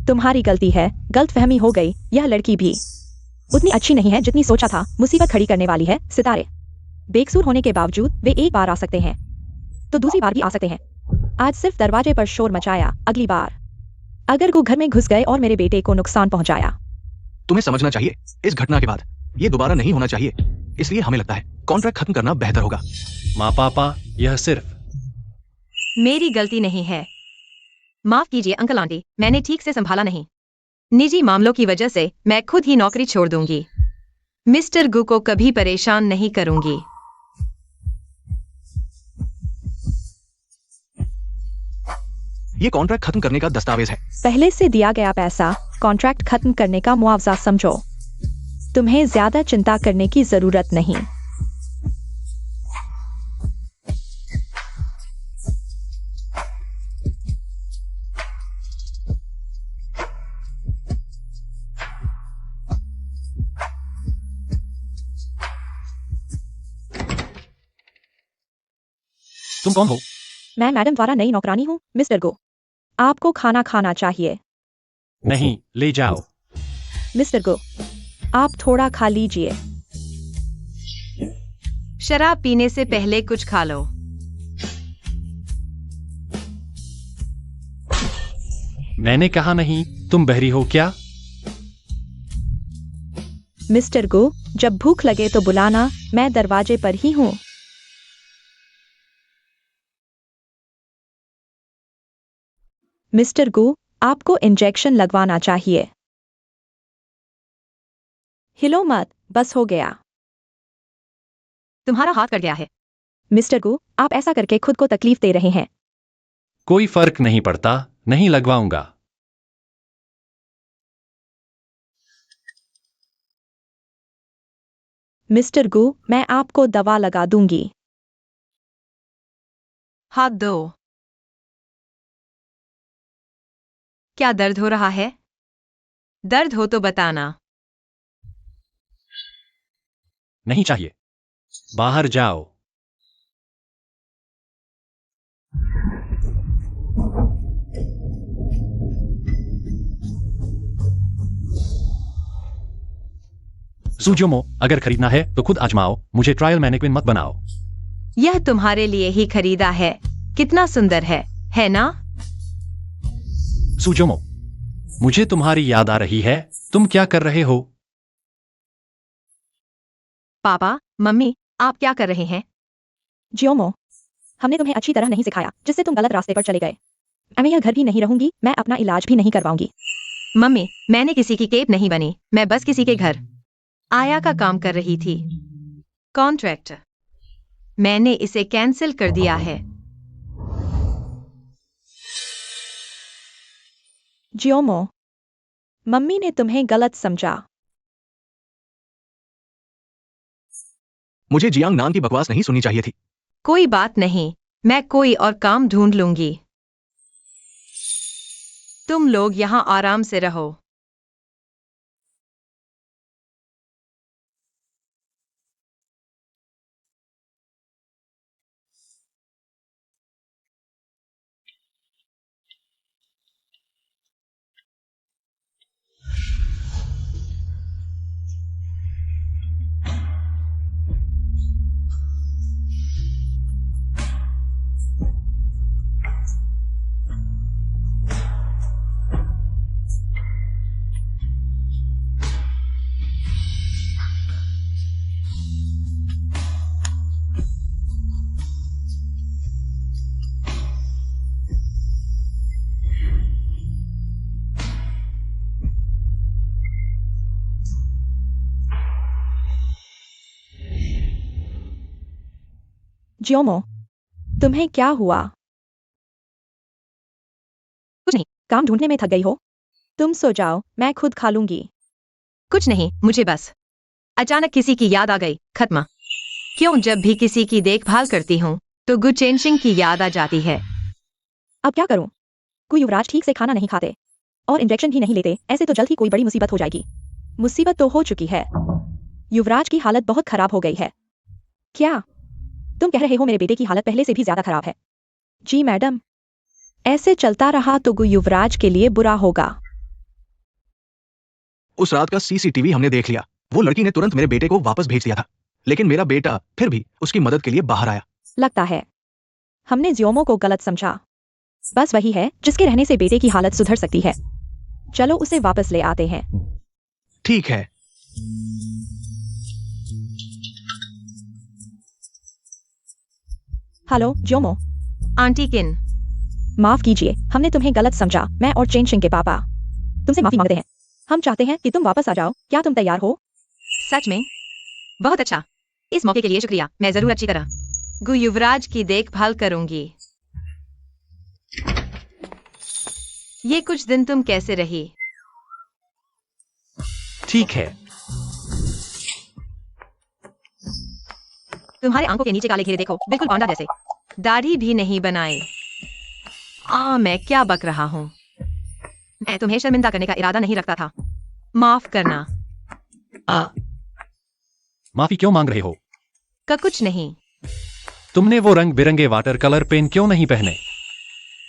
तुम्हारी गलती है, गलतफहमी हो गई। यह लड़की भी उतनी अच्छी नहीं है जितनी सोचा था। मुसीबत खड़ी करने वाली है। सितारे बेकसूर होने के बावजूद वे एक बार आ सकते हैं तो दूसरी बार भी आ सकते हैं। आज सिर्फ दरवाजे पर शोर मचाया, अगली बार अगर वो घर में घुस गए और मेरे बेटे को नुकसान पहुंचाया। तुम्हें समझना चाहिए, इस घटना के बाद ये दोबारा नहीं होना चाहिए। इसलिए हमें लगता है कॉन्ट्रैक्ट खत्म करना बेहतर होगा। माँ पापा, यह सिर्फ मेरी गलती नहीं है। माफ कीजिए अंकल आंटी, मैंने ठीक से संभाला नहीं। निजी मामलों की वजह से मैं खुद ही नौकरी छोड़ दूंगी। मिस्टर गु को कभी परेशान नहीं करूंगी। ये कॉन्ट्रैक्ट खत्म करने का दस्तावेज है। पहले से दिया गया पैसा कॉन्ट्रैक्ट खत्म करने का मुआवजा समझो। तुम्हें ज्यादा चिंता करने की जरूरत नहीं। तुम कौन हो? मैं मैडम द्वारा नई नौकरानी हूँ। मिस्टर गो, आपको खाना खाना चाहिए। नहीं, ले जाओ। मिस्टर गो, आप थोड़ा खा लीजिए। शराब पीने से पहले कुछ खा लो। मैंने कहा नहीं। तुम बहरी हो क्या? मिस्टर गो, जब भूख लगे तो बुलाना, मैं दरवाजे पर ही हूँ। मिस्टर गो, आपको इंजेक्शन लगवाना चाहिए। हिलो मत, बस हो गया। तुम्हारा हाथ कट गया है। मिस्टर गो, आप ऐसा करके खुद को तकलीफ दे रहे हैं। कोई फर्क नहीं पड़ता, नहीं लगवाऊंगा। मिस्टर गो, मैं आपको दवा लगा दूंगी। हाथ दो। क्या दर्द हो रहा है? दर्द हो तो बताना। नहीं चाहिए। बाहर जाओ। सुजोमो, अगर खरीदना है तो खुद आजमाओ। मुझे ट्रायल मैनेक्विन मत बनाओ। यह तुम्हारे लिए ही खरीदा है। कितना सुंदर है ना? सुजोमो, मुझे तुम्हारी याद आ रही है। तुम क्या कर रहे हो? पापा, मम्मी, आप क्या कर रहे हैं? जियोमो, हमने तुम्हें अच्छी तरह नहीं सिखाया, जिससे तुम गलत रास्ते पर चले गए। मैं यह घर भी नहीं रहूंगी, मैं अपना इलाज भी नहीं करवाऊंगी। मम्मी, मैंने किसी की केप नहीं बनी। मैं बस किसी के घर आया का काम कर रही थी। कॉन्ट्रैक्ट मैंने इसे कैंसिल कर दिया है। जियोमो, मम्मी ने तुम्हें गलत समझा। मुझे जियांग नान की बकवास नहीं सुननी चाहिए थी। कोई बात नहीं, मैं कोई और काम ढूंढ लूंगी। तुम लोग यहाँ आराम से रहो। ज्योमो, तुम्हें क्या हुआ? कुछ नहीं। काम ढूंढने में थक गई हो? तुम सो जाओ, मैं खुद खा लूंगी। कुछ नहीं, मुझे बस अचानक किसी की याद आ गई। खत्म। क्यों जब भी किसी की देखभाल करती हूँ तो गुचेंशिंग की याद आ जाती है। अब क्या करूं? कोई युवराज ठीक से खाना नहीं खाते और इंजेक्शन भी नहीं लेते, ऐसे तो जल्द ही कोई बड़ी मुसीबत हो जाएगी। मुसीबत तो हो चुकी है। युवराज की हालत बहुत खराब हो गई है। क्या तुम कह रहे हो मेरे बेटे की हालत पहले से भी ज्यादा खराब है? जी मैडम, ऐसे चलता रहा तो युवराज के लिए बुरा होगा। उस रात का सीसीटीवी हमने देख लिया। वो लड़की ने तुरंत मेरे बेटे को वापस भेज दिया था, लेकिन मेरा बेटा फिर भी उसकी मदद के लिए बाहर आया। लगता है हमने ज्योमो को गलत समझा। बस वही है जिसके रहने से बेटे की हालत सुधर सकती है। चलो उसे वापस ले आते हैं। ठीक है। हेलो ज्योमो। आंटी किन? माफ कीजिए, हमने तुम्हें गलत समझा। मैं और चेंशिंग के पापा तुमसे माफी मांगते हैं। हम चाहते हैं कि तुम वापस आ जाओ। क्या तुम तैयार हो? सच में? बहुत अच्छा। इस मौके के लिए शुक्रिया। मैं जरूर अच्छी तरह युवराज की देखभाल करूंगी। ये कुछ दिन तुम कैसे रही? ठीक है। तुम्हारे आंखों के नीचे काले घेरे देखो, बिल्कुल पांडा जैसे। दाढ़ी भी नहीं बनाई। मैं क्या बक रहा हूँ? मैं तुम्हें शर्मिंदा करने का इरादा नहीं रखता था। माफ करना। माफी क्यों मांग रहे हो? का कुछ नहीं। तुमने वो रंग बिरंगे वाटर कलर पेन क्यों नहीं पहने?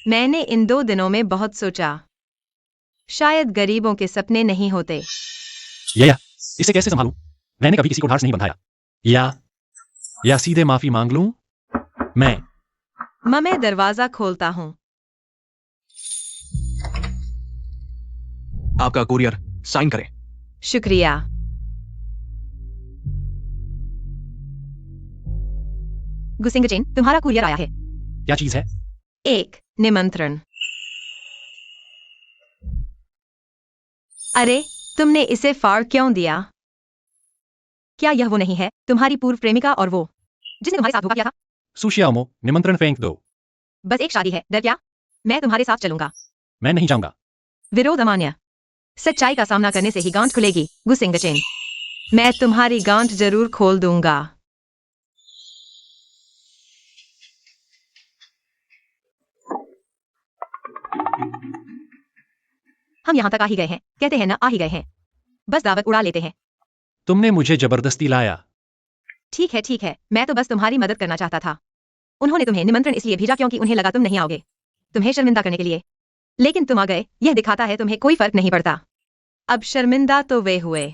मैंने इन 2 दिनों में बहुत सोचा। शायद गरीबों के सपने नहीं होते। या इसे कैसे संभालूं? मैंने कभी किसी को ढांढस नहीं बंधाया। या सीधे माफी मांग लूं? मैं दरवाजा खोलता हूँ। आपका कुरियर, साइन करें। शुक्रिया। गुसिंगचेन, तुम्हारा कुरियर आया है। क्या चीज है? एक निमंत्रण। अरे, तुमने इसे फाड़ क्यों दिया? क्या यह वो नहीं है, तुम्हारी पूर्व प्रेमिका और वो जिसने तुम्हारे साथ धोखा किया था? सुशियामो, निमंत्रण फेंक दो। बस एक शादी है, डर क्या? मैं तुम्हारे साथ चलूंगा। मैं नहीं जाऊंगा। विरोध अमान्य। सच्चाई का सामना करने से ही गांठ खुलेगी, गुसिंगचेन। मैं तुम्हारी गांठ जरूर खोल दूंगा। हम यहां तक आ ही गए हैं, कहते हैं ना, आ ही गए हैं। बस दावत उड़ा लेते हैं। तुमने मुझे जबरदस्ती लाया। ठीक है, मैं तो बस तुम्हारी मदद करना चाहता था। उन्होंने तुम्हें निमंत्रण इसलिए भेजा क्योंकि उन्हें लगा तुम नहीं आओगे, तुम्हें शर्मिंदा करने के लिए। लेकिन तुम आ गए, यह दिखाता है तुम्हें कोई फर्क नहीं पड़ता। अब शर्मिंदा तो वे हुए।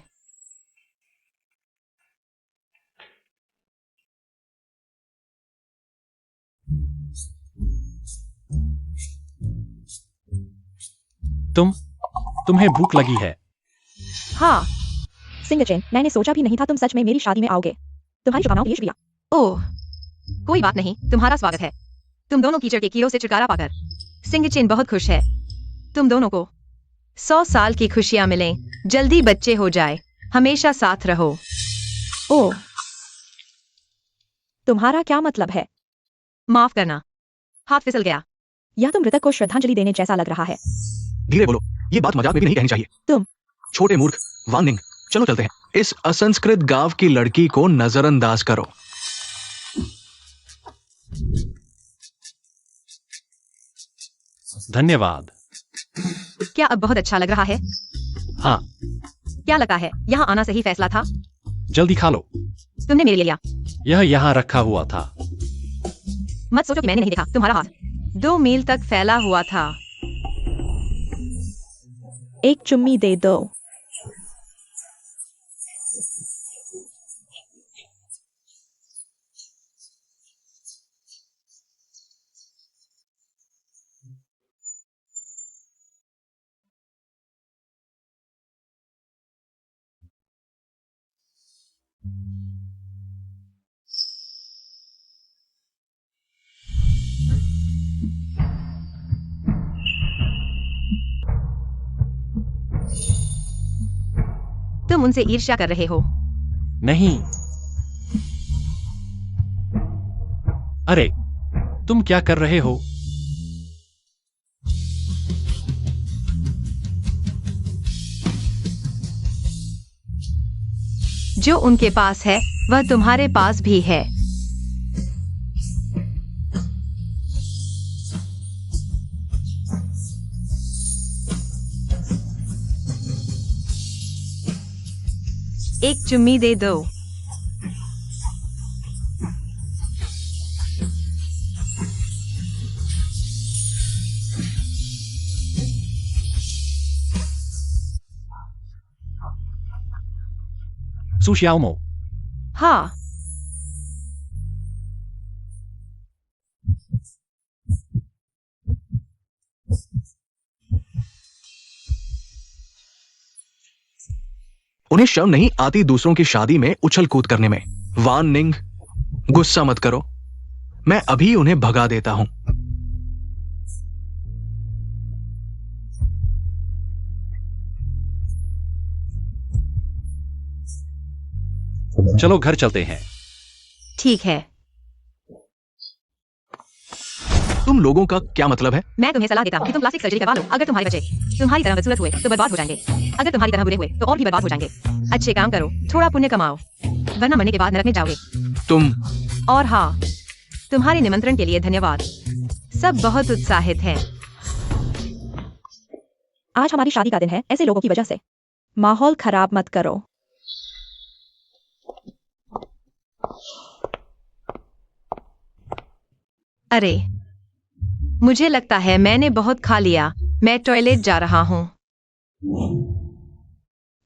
तुम्हें भूख लगी है? हाँ। सिंगचेन, मैंने सोचा भी नहीं था तुम सच में मेरी शादी में आओगे। तुम्हारी शुभकामनाओं के लिए शुक्रिया। ओह, कोई बात नहीं, तुम्हारा स्वागत है। तुम दोनों कीचड़ के कीड़ों से छुटकारा पाकर सिंगचेन बहुत खुश है। तुम दोनों को 100 साल की खुशियां मिलें, जल्दी बच्चे हो जाए, हमेशा साथ रहो। ओह, तुम्हारा क्या मतलब है? माफ करना, हाथ फिसल गया। यह तो मृतक को श्रद्धांजलि देने जैसा लग रहा है। धीरे बोलो, ये बात मजाक में भी नहीं कहनी चाहिए। तुम छोटे मूर्ख, वांगनिंग। चलो चलते हैं। इस असंस्कृत गांव की लड़की को नजरअंदाज करो। धन्यवाद। क्या अब बहुत अच्छा लग रहा है? हाँ। क्या लगता है यहाँ आना सही फैसला था? जल्दी खा लो। तुमने मेरे लिए लिया। यह यहाँ रखा हुआ था। मत सोचो कि मैंने नहीं देखा। तुम्हारा हाथ 2 मील तक फैला हुआ था। एक चुम्मी दे दो। तुम उनसे ईर्ष्या कर रहे हो। नहीं। अरे, तुम क्या कर रहे हो? जो उनके पास है वह तुम्हारे पास भी है। एक चुम्मी दे दो। Su Xiaomo, हाँ, उन्हें शर्म नहीं आती दूसरों की शादी में उछल कूद करने में। वान निंग, गुस्सा मत करो, मैं अभी उन्हें भगा देता हूं। चलो घर चलते हैं। ठीक है। तुम लोगों का क्या मतलब है? मैं तुम्हें सलाह देता हूँ कि तुम प्लास्टिक सर्जरी करवा लो। अगर तुम्हारे बच्चे तुम्हारी तरह बदसूरत हुए तो बर्बाद हो जाएंगे। अगर तुम्हारी तरह बुरे हुए तो और भी बर्बाद हो जाएंगे। अच्छे काम करो, थोड़ा पुण्य कमाओ, वरना मरने के बाद नरक में जाओगे। तुम और हाँ, तुम्हारे निमंत्रण के लिए धन्यवाद। सब बहुत उत्साहित हैं। आज हमारी शादी का दिन है, ऐसे लोगों की वजह से माहौल खराब मत करो। अरे, मुझे लगता है मैंने बहुत खा लिया। मैं टॉयलेट जा रहा हूँ।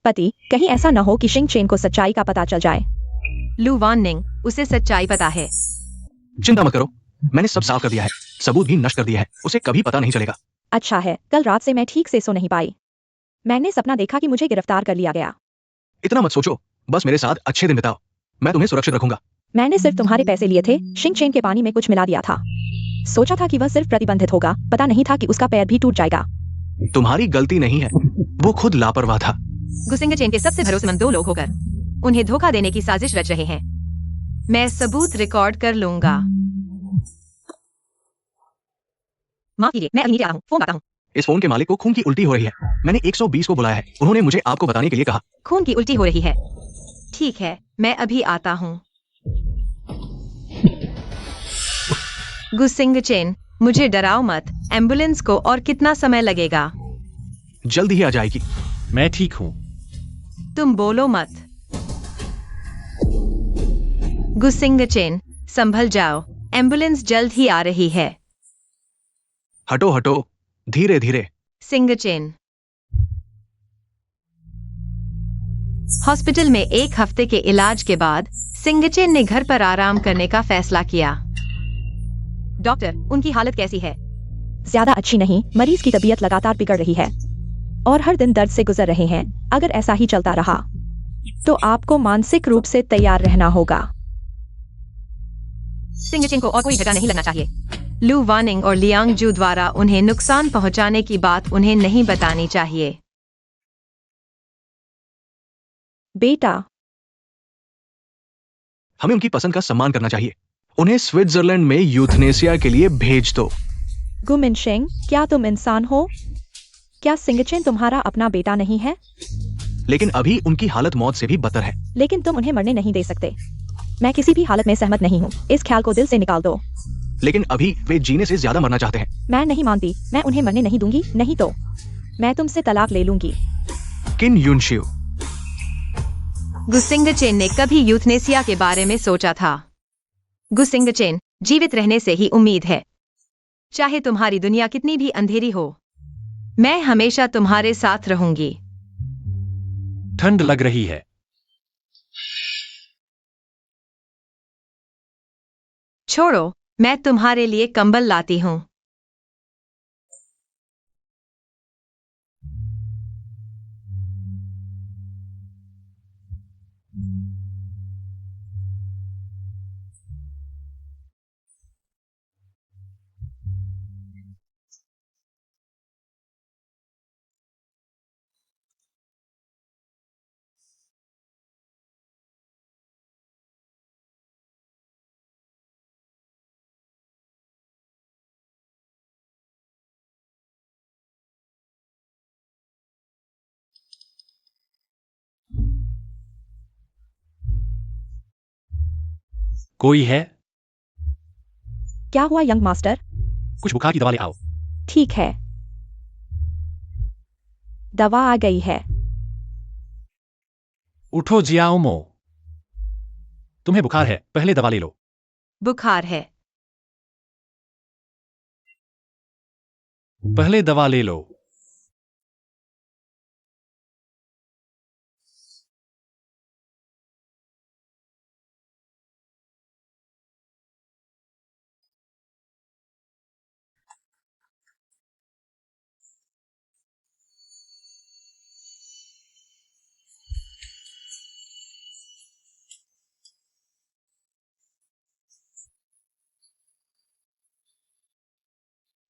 पति, कहीं ऐसा न हो कि शिंग चेन को सच्चाई का पता चल जाए। लू वान निंग, उसे सच्चाई पता है। चिंता मत करो, मैंने सब साफ कर दिया है, सबूत भी नष्ट कर दिया है, उसे कभी पता नहीं चलेगा। अच्छा है, कल रात से मैं ठीक से सो नहीं पाई। मैंने सपना देखा कि मुझे गिरफ्तार कर लिया गया। इतना मत सोचो, बस मेरे साथ अच्छे दिन बिताओ, मैं तुम्हें सुरक्षित रखूंगा। मैंने सिर्फ तुम्हारे पैसे लिए थे, शिंग चेन के पानी में कुछ मिला दिया था। सोचा था कि वह सिर्फ प्रतिबंधित होगा, पता नहीं था कि उसका पैर भी टूट जाएगा। तुम्हारी गलती नहीं है, वो खुद लापरवाह था। गुसिंग चेन के सबसे भरोसेमंद 2 लोग होकर उन्हें धोखा देने की साजिश रच रहे हैं। मैं सबूत रिकॉर्ड कर लूंगा। माफ कीजिए, मैं अभी नीचे आ रहा हूँ, फोन आता हूँ। इस फोन के मालिक को खून की उल्टी हो रही है, मैंने 120 को बुलाया है, उन्होंने मुझे आपको बताने के लिए कहा। खून की उल्टी हो रही है। ठीक है, मैं अभी आता हूँ। गुसिंग चेन, मुझे डराओ मत। एम्बुलेंस को और कितना समय लगेगा? जल्द ही आ जाएगी। मैं ठीक हूँ। तुम बोलो मत। गुसिंग चेन, संभल जाओ, एम्बुलेंस जल्द ही आ रही है। हटो हटो, धीरे धीरे। सिंग चेन। हॉस्पिटल में 1 हफ्ते के इलाज के बाद सिंगचेन ने घर पर आराम करने का फैसला किया। डॉक्टर, उनकी हालत कैसी है? ज्यादा अच्छी नहीं, मरीज की तबीयत लगातार बिगड़ रही है और हर दिन दर्द से गुजर रहे हैं। अगर ऐसा ही चलता रहा तो आपको मानसिक रूप से तैयार रहना होगा। सिंगचेन को और कोई झटका नहीं लगना चाहिए। लू वानिंग और लियांग जू द्वारा उन्हें नुकसान पहुंचाने की बात उन्हें नहीं बतानी चाहिए। बेटा, हमें उनकी पसंद का सम्मान करना चाहिए, उन्हें स्विट्जरलैंड में यूथनेसिया के लिए भेज दो। गुमिनशेंग, क्या तुम इंसान हो? क्या सिंगचेन तुम्हारा अपना बेटा नहीं है? लेकिन अभी उनकी हालत मौत से भी बदतर है। लेकिन तुम उन्हें मरने नहीं दे सकते। मैं किसी भी हालत में सहमत नहीं हूँ, इस ख्याल को दिल से निकाल दो। लेकिन अभी वे जीने से ज्यादा मरना चाहते हैं। मैं नहीं मानती, मैं उन्हें मरने नहीं दूंगी, नहीं तो मैं तुमसे तलाक ले लूंगी। किन युनशियो, गुसिंगचेन ने कभी यूथनेसिया के बारे में सोचा था? गुसिंगचेन, जीवित रहने से ही उम्मीद है। चाहे तुम्हारी दुनिया कितनी भी अंधेरी हो, मैं हमेशा तुम्हारे साथ रहूंगी। ठंड लग रही है। छोड़ो, मैं तुम्हारे लिए कंबल लाती हूँ। कोई है? क्या हुआ यंग मास्टर? कुछ बुखार की दवा ले आओ। ठीक है, दवा आ गई है। उठो जियाओमो, तुम्हें बुखार है, पहले दवा ले लो। बुखार है। पहले दवा ले लो।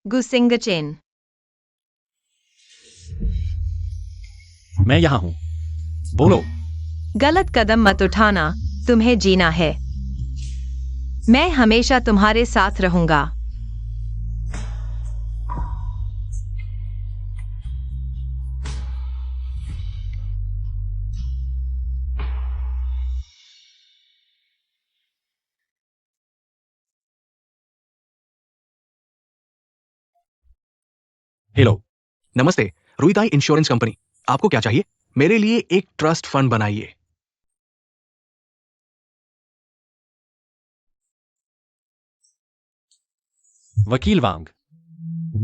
गुसिंगचेन। मैं यहां हूं, बोलो। गलत कदम मत उठाना, तुम्हें जीना है। मैं हमेशा तुम्हारे साथ रहूंगा। हेलो। नमस्ते, रुईताई इंश्योरेंस कंपनी। आपको क्या चाहिए? मेरे लिए एक ट्रस्ट फंड बनाइए। वकील वांग,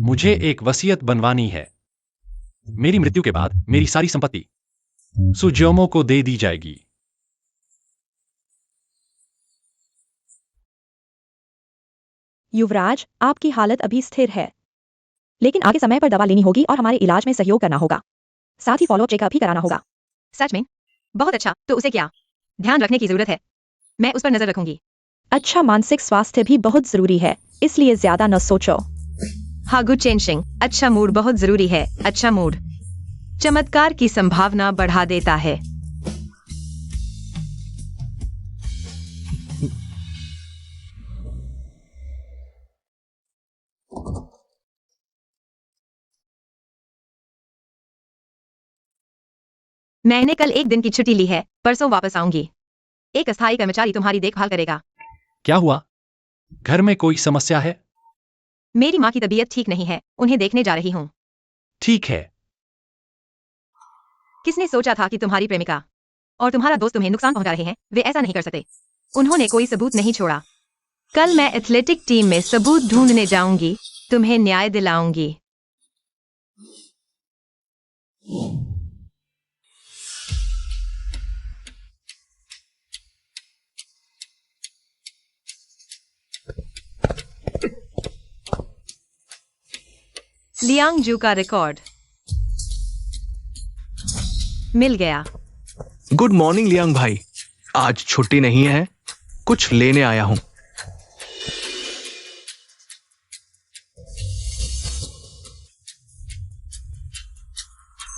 मुझे एक वसीयत बनवानी है। मेरी मृत्यु के बाद मेरी सारी संपत्ति सुजोमो को दे दी जाएगी। युवराज, आपकी हालत अभी स्थिर है, लेकिन आगे समय पर दवा लेनी होगी और हमारे इलाज में सहयोग करना होगा। साथ ही फॉलो चेकअप भी कराना होगा। सच में? बहुत अच्छा, तो उसे क्या ध्यान रखने की जरूरत है? मैं उस पर नजर रखूंगी। अच्छा मानसिक स्वास्थ्य भी बहुत जरूरी है, इसलिए ज्यादा न सोचो। हागु चेंशिंग, अच्छा मूड बहुत जरूरी है। अच्छा मूड चमत्कार की संभावना बढ़ा देता है। मैंने कल एक दिन की छुट्टी ली है, परसों वापस आऊंगी। एक अस्थायी कर्मचारी तुम्हारी देखभाल करेगा। क्या हुआ? घर में कोई समस्या है? मेरी माँ की तबीयत ठीक नहीं है, उन्हें देखने जा रही हूँ। ठीक है। किसने सोचा था कि तुम्हारी प्रेमिका और तुम्हारा दोस्त तुम्हें नुकसान पहुंचा रहे हैं? वे ऐसा नहीं कर सकते। उन्होंने कोई सबूत नहीं छोड़ा। कल मैं एथलेटिक टीम में सबूत ढूंढने जाऊंगी, तुम्हें न्याय दिलाऊंगी। लियांगजू का रिकॉर्ड मिल गया। गुड मॉर्निंग लियांग भाई, आज छुट्टी नहीं है, कुछ लेने आया हूं।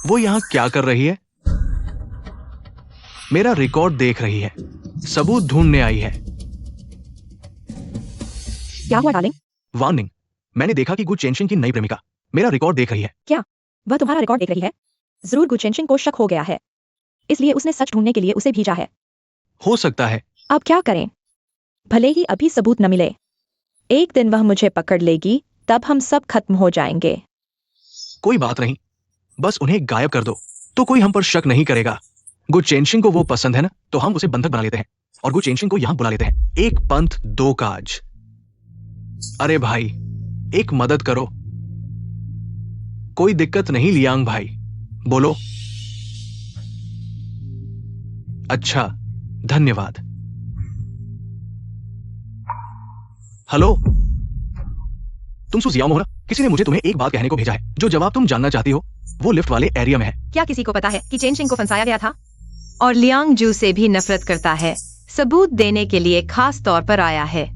वो यहां क्या कर रही है? मेरा रिकॉर्ड देख रही है, सबूत ढूंढने आई है। क्या हुआ डार्लिंग? वार्निंग, मैंने देखा कि गु चेंशिंग की नई प्रेमिका मेरा रिकॉर्ड देख रही है। क्या वह तुम्हारा रिकॉर्ड देख रही है? जरूर गुचेंशिंग को शक हो गया है, इसलिए उसने सच ढूंढने के लिए उसे भेजा है। हो सकता है। अब क्या करें? भले ही अभी सबूत न मिले, एक दिन वह मुझे पकड़ लेगी, तब हम सब खत्म हो जाएंगे। कोई बात नहीं, बस उन्हें गायब कर दो तो कोई हम पर शक नहीं करेगा। गु चेंशिंग को वो पसंद है ना, तो हम उसे बंधक बना लेते हैं और गु चेंशिंग को यहां बुला लेते हैं। एक पंथ दो काज। अरे भाई, एक मदद करो। कोई दिक्कत नहीं लियांग भाई, बोलो। अच्छा, धन्यवाद। हेलो, तुम सुजियाओ हो ना? किसी ने मुझे तुम्हें एक बात कहने को भेजा है। जो जवाब तुम जानना चाहती हो वो लिफ्ट वाले एरिया में है। क्या किसी को पता है कि चेनशिंग को फंसाया गया था और लियांगजू से भी नफरत करता है? सबूत देने के लिए खास तौर पर आया है।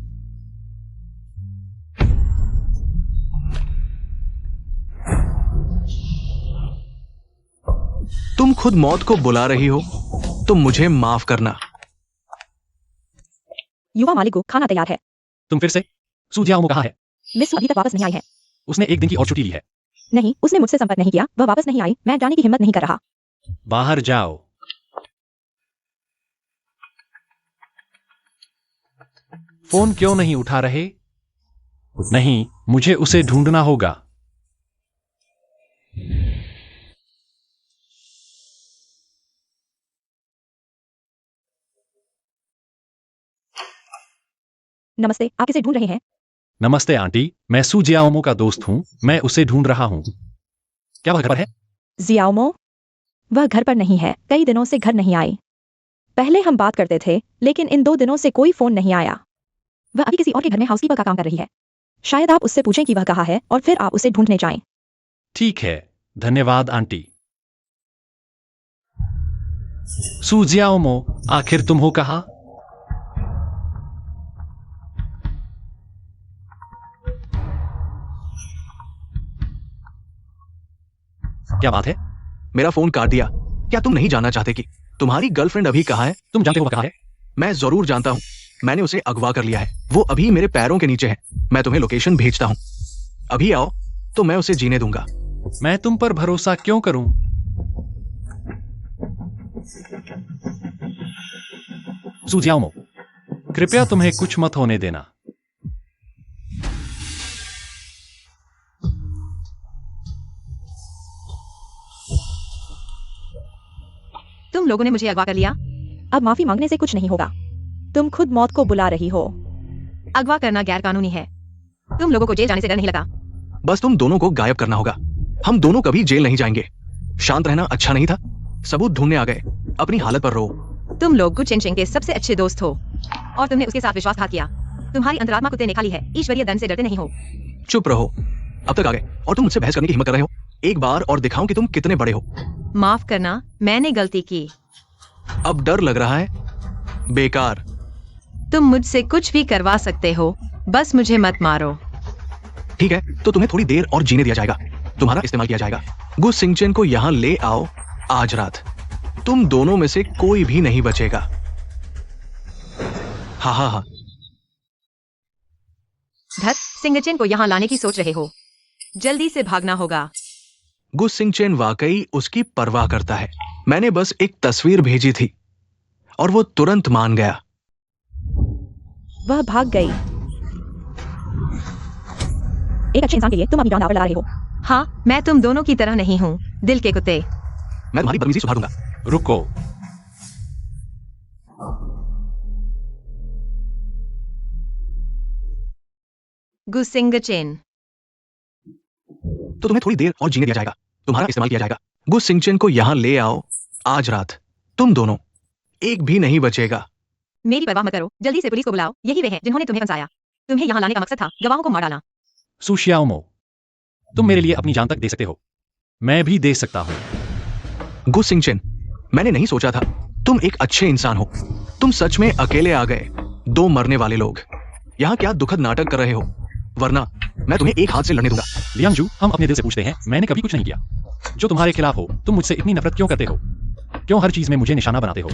तुम खुद मौत को बुला रही हो तो मुझे माफ करना। युवा मालिक को खाना तैयार है। तुम फिर से? सुजियाओमो कहाँ है? मिस अभी तक वापस नहीं आई है। उसने एक दिन की और छुट्टी ली है। नहीं, उसने मुझसे संपर्क नहीं किया, वह वापस नहीं आई। मैं जाने की हिम्मत नहीं कर रहा। बाहर जाओ। फोन क्यों नहीं उठा रहे? नहीं, मुझे उसे ढूंढना होगा। नमस्ते, आप किसे ढूंढ रहे हैं? नमस्ते आंटी, मैं सू जियाओमो का दोस्त हूं। मैं उसे ढूंढ रहा हूं। क्या वह घर पर है? जियाओमो? वह घर पर नहीं है, कई दिनों से घर नहीं आई। पहले हम बात करते थे, लेकिन इन 2 दिनों से कोई फोन नहीं आया। वह अभी किसी और के घर में हाउसकीपर का काम कर रही है। शायद आप उससे पूछें कि वह कहाँ है और फिर आप उसे ढूंढने जाएं। ठीक है, धन्यवाद आंटी। सू जियाओमो, आखिर तुम हो कहाँ? क्या बात है? मेरा फोन काट दिया। क्या तुम नहीं जानना चाहते कि तुम्हारी गर्लफ्रेंड अभी कहाँ है? तुम जानते हो वह कहाँ है? मैं जरूर जानता हूँ। मैंने उसे अगवा कर लिया है। वो अभी मेरे पैरों के नीचे है। मैं तुम्हें लोकेशन भेजता हूँ। अभी आओ तो मैं उसे जीने दूंगा। मैं तुम पर भरोसा क्यों करूं? सू जियाओमो, कृपया तुम्हें कुछ मत होने देना। तुम लोगों ने मुझे अगवा कर लिया। अब माफी मांगने से कुछ नहीं होगा। तुम खुद मौत को बुला रही हो। अगवा करना गैर कानूनी है। तुम लोगों को जेल जाने से डर नहीं लगा? बस तुम दोनों को गायब करना होगा। हम दोनों कभी जेल नहीं जाएंगे। शांत रहना अच्छा नहीं था। सबूत ढूंढने आ गए। अपनी हालत पर रहो। तुम लोग गु चेंग चेंग के सबसे अच्छे दोस्त हो और तुमने उसके साथ विश्वासघात किया। तुम्हारी अंतरात्मा कुत्ते ने खा ली है। ईश्वरीय दंड से डरते नहीं हो। चुप रहो। अब तक आ गए और तुम मुझसे बहस करने की हिम्मत कर रहे हो। एक बार और दिखाऊं कि तुम कितने बड़े हो। माफ करना, मैंने गलती की। अब डर लग रहा है? बेकार। तुम मुझसे कुछ भी करवा सकते हो, बस मुझे मत मारो। ठीक है, तो तुम्हें थोड़ी देर और जीने दिया जाएगा। तुम्हारा इस्तेमाल किया जाएगा। गु सिंगचेन को यहाँ ले आओ आज रात। तुम दोनों में से कोई भी नहीं बचेगा। हाँ हाँ हाँ। धत, सिंगचेन को यहाँ लाने की सोच रहे हो। जल्दी से भागना होगा। गु सिंगचेन वाकई उसकी परवाह करता है। मैंने बस एक तस्वीर भेजी थी और वो तुरंत मान गया। वह भाग गई। एक अच्छे इंसान के लिए तुम अपनी जान दांव पर लगा रहे हो। हाँ, मैं तुम दोनों की तरह नहीं हूँ, दिल के कुत्ते। मैं तुम्हारी बदतमीजी सुधारूंगा। रुको। गु सिंगचेन, तो तुम्हें थोड़ी देर और जीने दिया जाएगा। तुम्हारा इस्तेमाल किया जाएगा। गु सिंगचेन को यहाँ ले आओ आज रात। तुम दोनों, एक भी नहीं बचेगा। मेरी परवाह मत करो, जल्दी से पुलिस को बुलाओ। यही वे हैं जिन्होंने तुम्हें फंसाया। तुम्हें यहाँ लाने का मकसद था गवाहों को मार डालना। सू जियाओमो, तुम मेरे लिए अपनी जान तक दे सकते हो। मैं भी दे सकता हूं। गु सिंगचेन, मैंने नहीं सोचा था तुम एक अच्छे इंसान हो। तुम सच में अकेले आ गए। 2 मरने वाले लोग यहाँ क्या दुखद नाटक कर रहे हो? वरना मैं तुम्हें एक हाथ से लड़ने दूंगा। लियांगजू, हम अपने दिल से पूछते हैं, मैंने कभी कुछ नहीं किया। जो तुम्हारे खिलाफ हो, तुम मुझसे इतनी नफरत क्यों करते हो? क्यों हर चीज में मुझे निशाना बनाते हो?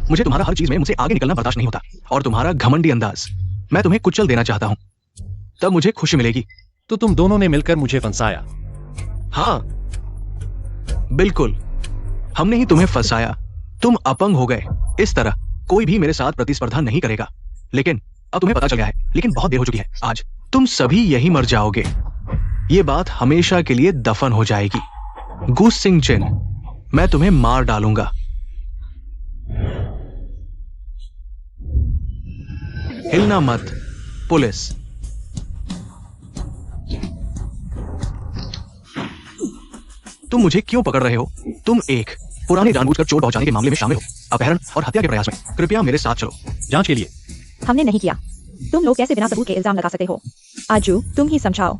मुझे तुम्हारा हर चीज में मुझसे आगे निकलना बर्दाश्त नहीं होता। और तुम्हारा घमंडी अंदाज, मैं तुम्हें कुचल देना चाहता हूँ। तब मुझे खुशी मिलेगी। तो तुम दोनों ने मिलकर मुझे फंसाया। हाँ बिल्कुल, हमने ही तुम्हें फंसाया। तुम अपंग हो गए। इस तरह कोई भी मेरे साथ प्रतिस्पर्धा नहीं करेगा। लेकिन अब तुम्हें पता चल गया है। लेकिन बहुत देर हो चुकी है। आज तुम सभी यही मर जाओगे। ये बात हमेशा के लिए दफन हो जाएगी। गु सिंगचेन, मैं तुम्हें मार डालूंगा। हिलना मत पुलिस। तुम मुझे क्यों पकड़ रहे हो? तुम एक पुराने जानबूझकर चोट पहुंचाने के मामले में शामिल हो। अपहरण और हत्या के प्रयास में। कृपया मेरे साथ चलो। जांच के लिए। हमने नहीं किया। तुम लोग कैसे बिना सबूत के इल्जाम लगा सकते हो? आजू, तुम ही समझाओ।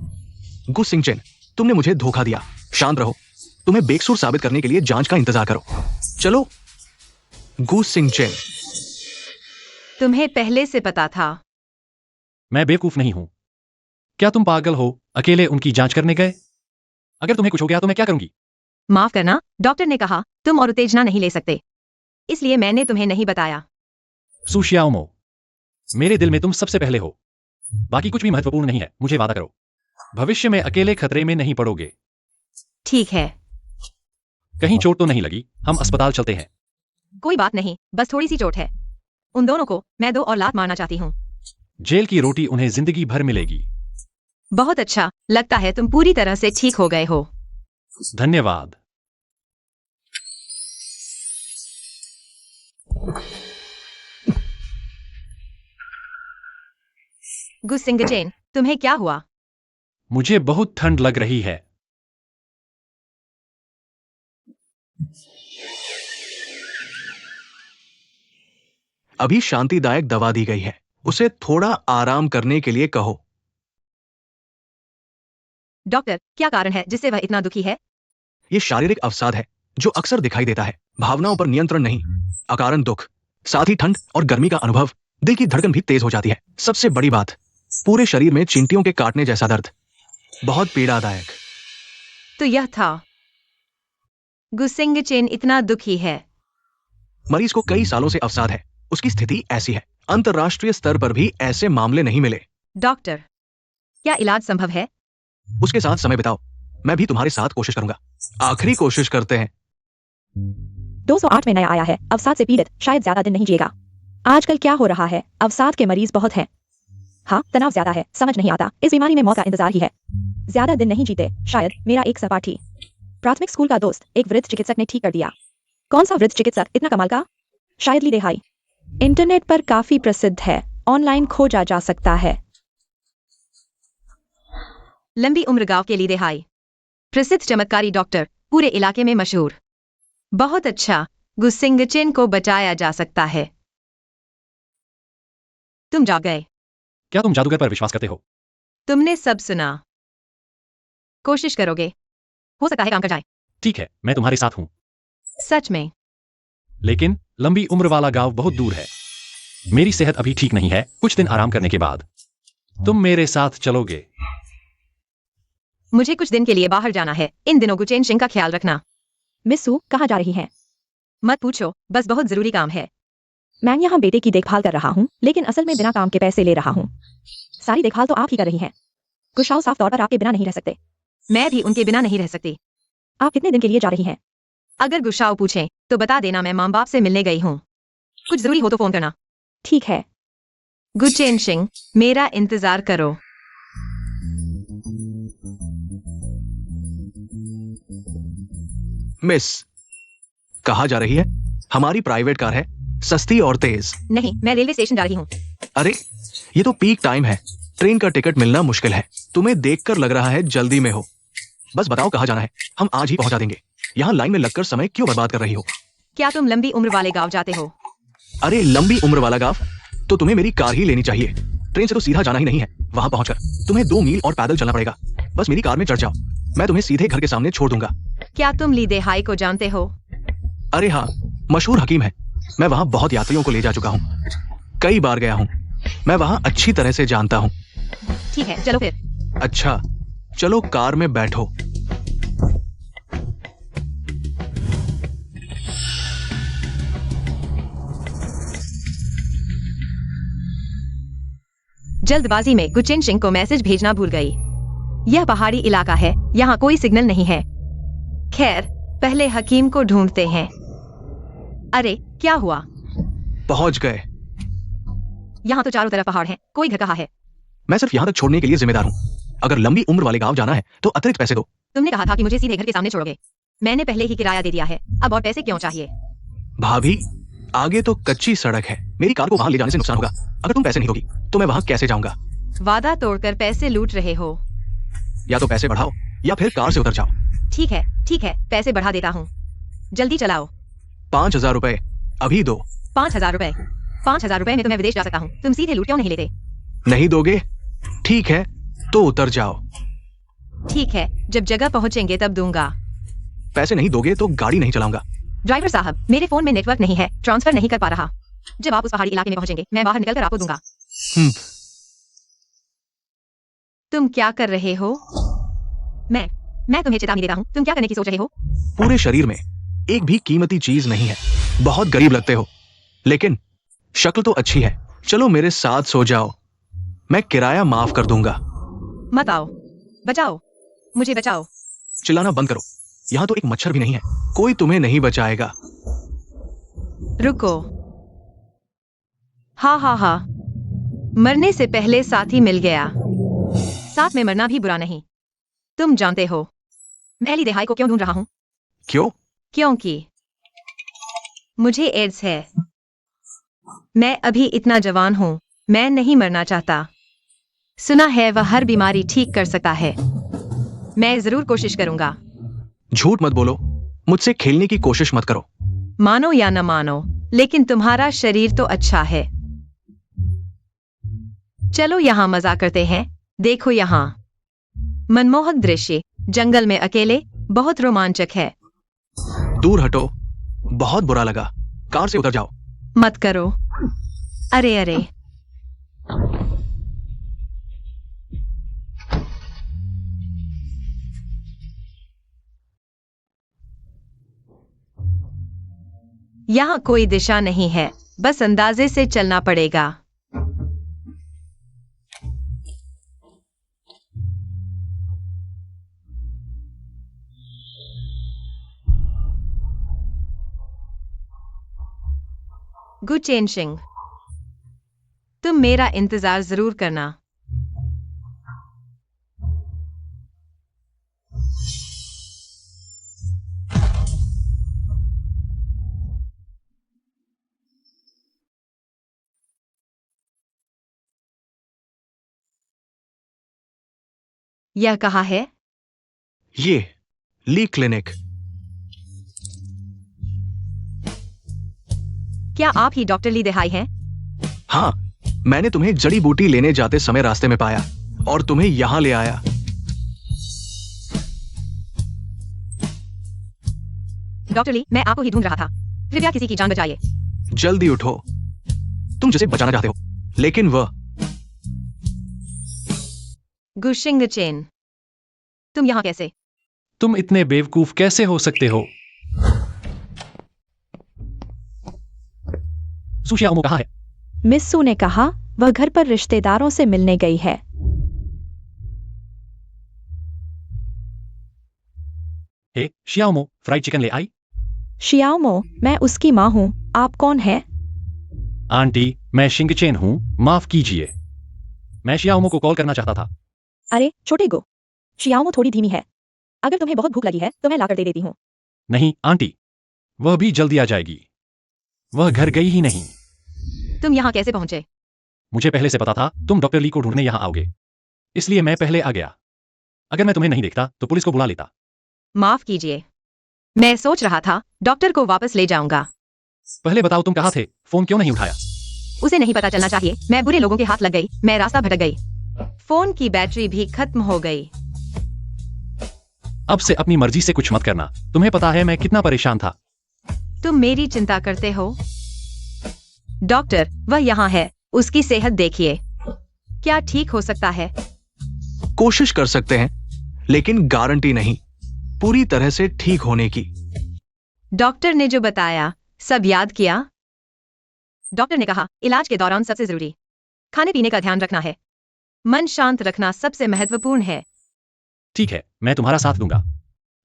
गु सिंगचेन, तुमने मुझे धोखा दिया। शांत रहो। तुम्हें बेकसूर साबित करने के लिए जांच का इंतजार करो। चलो। गु सिंगचेन, तुम्हें पहले से पता था। मैं बेवकूफ नहीं हूं। क्या तुम पागल हो? अकेले उनकी जांच करने गए? अगर तुम्हें कुछ हो गया तो मैं क्या करूंगी? माफ करना, डॉक्टर ने कहा तुम और उत्तेजना नहीं ले सकते, इसलिए मैंने तुम्हें नहीं बताया। सू जियाओमो, मेरे दिल में तुम सबसे पहले हो। बाकी कुछ भी महत्वपूर्ण नहीं है। मुझे वादा करो, भविष्य में अकेले खतरे में नहीं पड़ोगे। ठीक है। कहीं चोट तो नहीं लगी? हम अस्पताल चलते हैं। कोई बात नहीं, बस थोड़ी सी चोट है। उन दोनों को मैं 2 और लात मारना चाहती हूँ। जेल की रोटी उन्हें जिंदगी भर मिलेगी। बहुत अच्छा, लगता है तुम पूरी तरह से ठीक हो गए हो। धन्यवाद। गुसिंगचेन, तुम्हें क्या हुआ? मुझे बहुत ठंड लग रही है। अभी शांतिदायक दवा दी गई है, उसे थोड़ा आराम करने के लिए कहो। डॉक्टर, क्या कारण है जिससे वह इतना दुखी है? ये शारीरिक अवसाद है जो अक्सर दिखाई देता है, भावनाओं पर नियंत्रण नहीं, अकारण दुख, साथ ही ठंड और गर्मी का अनुभव, दिल की धड़कन भी तेज हो जाती है। सबसे बड़ी बात, पूरे शरीर में चींटियों के काटने जैसा दर्द, बहुत पीड़ादायक। तो यह था। गुसिंगचेन इतना दुखी है। मरीज को कई सालों से अवसाद है, उसकी स्थिति ऐसी है, अंतर्राष्ट्रीय स्तर पर भी ऐसे मामले नहीं मिले। डॉक्टर, क्या इलाज संभव है? उसके साथ समय बिताओ, मैं भी तुम्हारे साथ कोशिश करूंगा। आखिरी कोशिश करते हैं। 208 में नया आया है, अवसाद से पीड़ित, शायद ज्यादा दिन नहीं जिएगा। आजकल क्या हो रहा है, अवसाद के मरीज बहुत हैं। हाँ, तनाव ज्यादा है, समझ नहीं आता, इस बीमारी में मौत का इंतजार ही है। ज्यादा दिन नहीं जीते, शायद। मेरा एक सहपाठी, प्राथमिक स्कूल का दोस्त, एक वृद्ध चिकित्सक ने ठीक कर दिया। कौन सा वृद्ध चिकित्सक इतना कमाल का? शायद ली देहाई। इंटरनेट पर काफी प्रसिद्ध है, ऑनलाइन खोजा जा सकता है। लंबी उम्र गांव के लीदे हाई, प्रसिद्ध चमत्कारी डॉक्टर, पूरे इलाके में मशहूर। बहुत अच्छा, गुसिंगचेन को बचाया जा सकता है। तुम जाग गए। क्या तुम जादूगर पर विश्वास करते हो? तुमने सब सुना। कोशिश करोगे? हो सकता है काम कर जाए। ठीक है, मैं तुम्हारे साथ हूं। सच में? लेकिन लंबी उम्र वाला गांव बहुत दूर है। मेरी सेहत अभी ठीक नहीं है, कुछ दिन आराम करने के बाद तुम मेरे साथ चलोगे? मुझे कुछ दिन के लिए बाहर जाना है, इन दिनों गुचेन सिंह का ख्याल रखना। मिस सू, कहाँ जा रही हैं? मत पूछो, बस बहुत जरूरी काम है। मैं यहाँ बेटे की देखभाल कर रहा हूँ, लेकिन असल में बिना काम के पैसे ले रहा हूँ। सारी देखभाल तो आप ही कर रही हैं। गुशाओ साफ तौर पर आपके बिना नहीं रह सकते। मैं भी उनके बिना नहीं रह सकती। आप कितने दिन के लिए जा रही हैं? अगर गुस्साओ पूछे तो बता देना मैं माँ बाप से मिलने गई हूँ। कुछ जरूरी हो तो फोन करना। ठीक है। गुचेन सिंह, मेरा इंतजार करो। मिस, कहाँ जा रही है? हमारी प्राइवेट कार है, सस्ती और तेज। नहीं, मैं रेलवे स्टेशन जा रही हूँ। अरे, ये तो पीक टाइम है, ट्रेन का टिकट मिलना मुश्किल है। तुम्हें देखकर लग रहा है जल्दी में हो। बस बताओ कहाँ जाना है, हम आज ही पहुंचा देंगे। यहाँ लाइन में लगकर समय क्यों बर्बाद कर रही हो? क्या तुम लंबी उम्र वाले गांव जाते हो? अरे, लंबी उम्र वाला गांव? तो तुम्हें मेरी कार ही लेनी चाहिए। ट्रेन से तो सीधा जाना ही नहीं है, वहां पहुंचकर तुम्हें 2 मील और पैदल चलना पड़ेगा। बस मेरी कार में चढ़ जाओ, मैं तुम्हें सीधे घर के सामने छोड़ दूंगा। क्या तुम लीदे हाई को जानते हो? अरे हाँ, मशहूर हकीम है। मैं वहां बहुत यात्रियों को ले जा चुका हूँ, कई बार गया हूँ। मैं वहां अच्छी तरह से जानता हूँ। ठीक है, चलो फिर। अच्छा, चलो कार में बैठो। जल्दबाजी में गुचेन सिंह को मैसेज भेजना भूल गई। यह पहाड़ी इलाका है, यहाँ कोई सिग्नल नहीं है। खैर, पहले हकीम को ढूंढते हैं। अरे, क्या हुआ? पहुंच गए। यहाँ तो चारों तरफ पहाड़ हैं, कोई घर कहाँ है? मैं सिर्फ यहाँ तक छोड़ने के लिए जिम्मेदार हूँ। अगर लंबी उम्र वाले गांव जाना है तो अतिरिक्त पैसे दो। तुमने कहा था कि मुझे सीधे घर के सामने छोड़ोगे। मैंने पहले ही किराया दे दिया है, अब और पैसे क्यों चाहिए? भाभी, आगे तो कच्ची सड़क है, मेरी कार को वहां ले जाने से नुकसान होगा। अगर तुम पैसे नहीं दोगी तो मैं वहां कैसे जाऊंगा? वादा तोड़कर पैसे लूट रहे हो। या तो पैसे बढ़ाओ या फिर कार से उतर जाओ। ठीक है, पैसे बढ़ा देता हूँ। जल्दी चलाओ। 5,000 रुपए अभी दो। 5,000 रुपए? 5,000 रुपए में तो मैं विदेश जा सकता हूँ। तुम सीधे लूट क्यों नहीं लेते? नहीं दोगे? ठीक है, तो उतर जाओ। ठीक है, जब जगह पहुँचेंगे तब दूंगा। पैसे नहीं दोगे तो गाड़ी नहीं चलाऊंगा। ड्राइवर साहब, मेरे फोन में नेटवर्क नहीं है, ट्रांसफर नहीं कर पा रहा। जब आप उस पहाड़ी इलाके में पहुंचेंगे, मैं बाहर निकलकर आपको दूंगा। तुम क्या कर रहे हो? मैं तुम्हें चेतावनी देता हूँ। तुम क्या करने की सोच रहे हो? पूरे शरीर में एक भी कीमती चीज नहीं है। बहुत गरीब लगते हो, लेकिन शक्ल तो अच्छी है। चलो मेरे साथ सो जाओ, मैं किराया माफ कर दूंगा। मत आओ, बचाओ, मुझे बचाओ। चिल्लाना बंद करो, यहाँ तो एक मच्छर भी नहीं है, कोई तुम्हें नहीं बचाएगा। रुको। हाँ, मरने से पहले साथी मिल गया। साथ में मरना भी बुरा नहीं। तुम जानते हो मैं अली देहाई को क्यों ढूंढ रहा हूं? क्यों? क्योंकि मुझे एड्स है। मैं अभी इतना जवान हूं, मैं नहीं मरना चाहता। सुना है वह हर बीमारी ठीक कर सकता है। मैं जरूर कोशिश करूंगा। झूठ मत बोलो, मुझसे खेलने की कोशिश मत करो। मानो या न मानो, लेकिन तुम्हारा शरीर तो अच्छा है। चलो यहाँ मजा करते हैं। देखो यहाँ मनमोहक दृश्य, जंगल में अकेले, बहुत रोमांचक है। दूर हटो, बहुत बुरा लगा। कार से उतर जाओ। मत करो। अरे अरे, यहाँ कोई दिशा नहीं है, बस अंदाजे से चलना पड़ेगा। गुचेन सिंह, तुम मेरा इंतजार जरूर करना। यह कहाँ है? ये ली क्लिनिक। क्या आप ही डॉक्टर ली देहाई हैं? हाँ, मैंने तुम्हें जड़ी बूटी लेने जाते समय रास्ते में पाया और तुम्हें यहां ले आया। डॉक्टर ली, मैं आपको ही ढूंढ रहा था। कृपया किसी की जान बचाइए। जल्दी उठो, तुम जिसे बचाना चाहते हो, लेकिन वह गुशिंग चेन, तुम यहाँ कैसे? तुम इतने बेवकूफ कैसे हो सकते हो? सुशियाओमो कहाँ है? मिस सू ने कहा वह घर पर रिश्तेदारों से मिलने गई है। हे शियाओमो, फ्राइड चिकन ले आई? शियाओमो, मैं उसकी माँ हूँ। आप कौन हैं? आंटी, मैं शिंगचेन हूँ, माफ कीजिए। मैं शियाओमो को कॉल करना चाहता था। अरे छोटे गो, शियाओमो थोड़ी धीमी है। अगर तुम्हें बहुत भूख लगी है तो मैं लाकर दे देती हूँ। नहीं आंटी, वह भी जल्दी आ जाएगी। वह घर गई ही नहीं। तुम यहाँ कैसे पहुंचे? मुझे पहले से पता था तुम डॉक्टर ली को ढूंढने यहाँ आओगे, इसलिए मैं पहले आ गया। अगर मैं तुम्हें नहीं देखता तो पुलिस को बुला लेता। माफ कीजिए, मैं सोच रहा था डॉक्टर को वापस ले जाऊंगा। पहले बताओ तुम कहाँ थे? फोन क्यों नहीं उठाया? उसे नहीं पता चलना चाहिए। मैं बुरे लोगों के हाथ लग गई, मैं रास्ता भटक गई। फोन की बैटरी भी खत्म हो गई। अब से अपनी मर्जी से कुछ मत करना। तुम्हें पता है मैं कितना परेशान था। तुम मेरी चिंता करते हो? डॉक्टर, वह यहाँ है, उसकी सेहत देखिए। क्या ठीक हो सकता है? कोशिश कर सकते हैं, लेकिन गारंटी नहीं पूरी तरह से ठीक होने की। डॉक्टर ने जो बताया सब याद किया? डॉक्टर ने कहा इलाज के दौरान सबसे जरूरी खाने पीने का ध्यान रखना है। मन शांत रखना सबसे महत्वपूर्ण है। ठीक है, मैं तुम्हारा साथ दूंगा,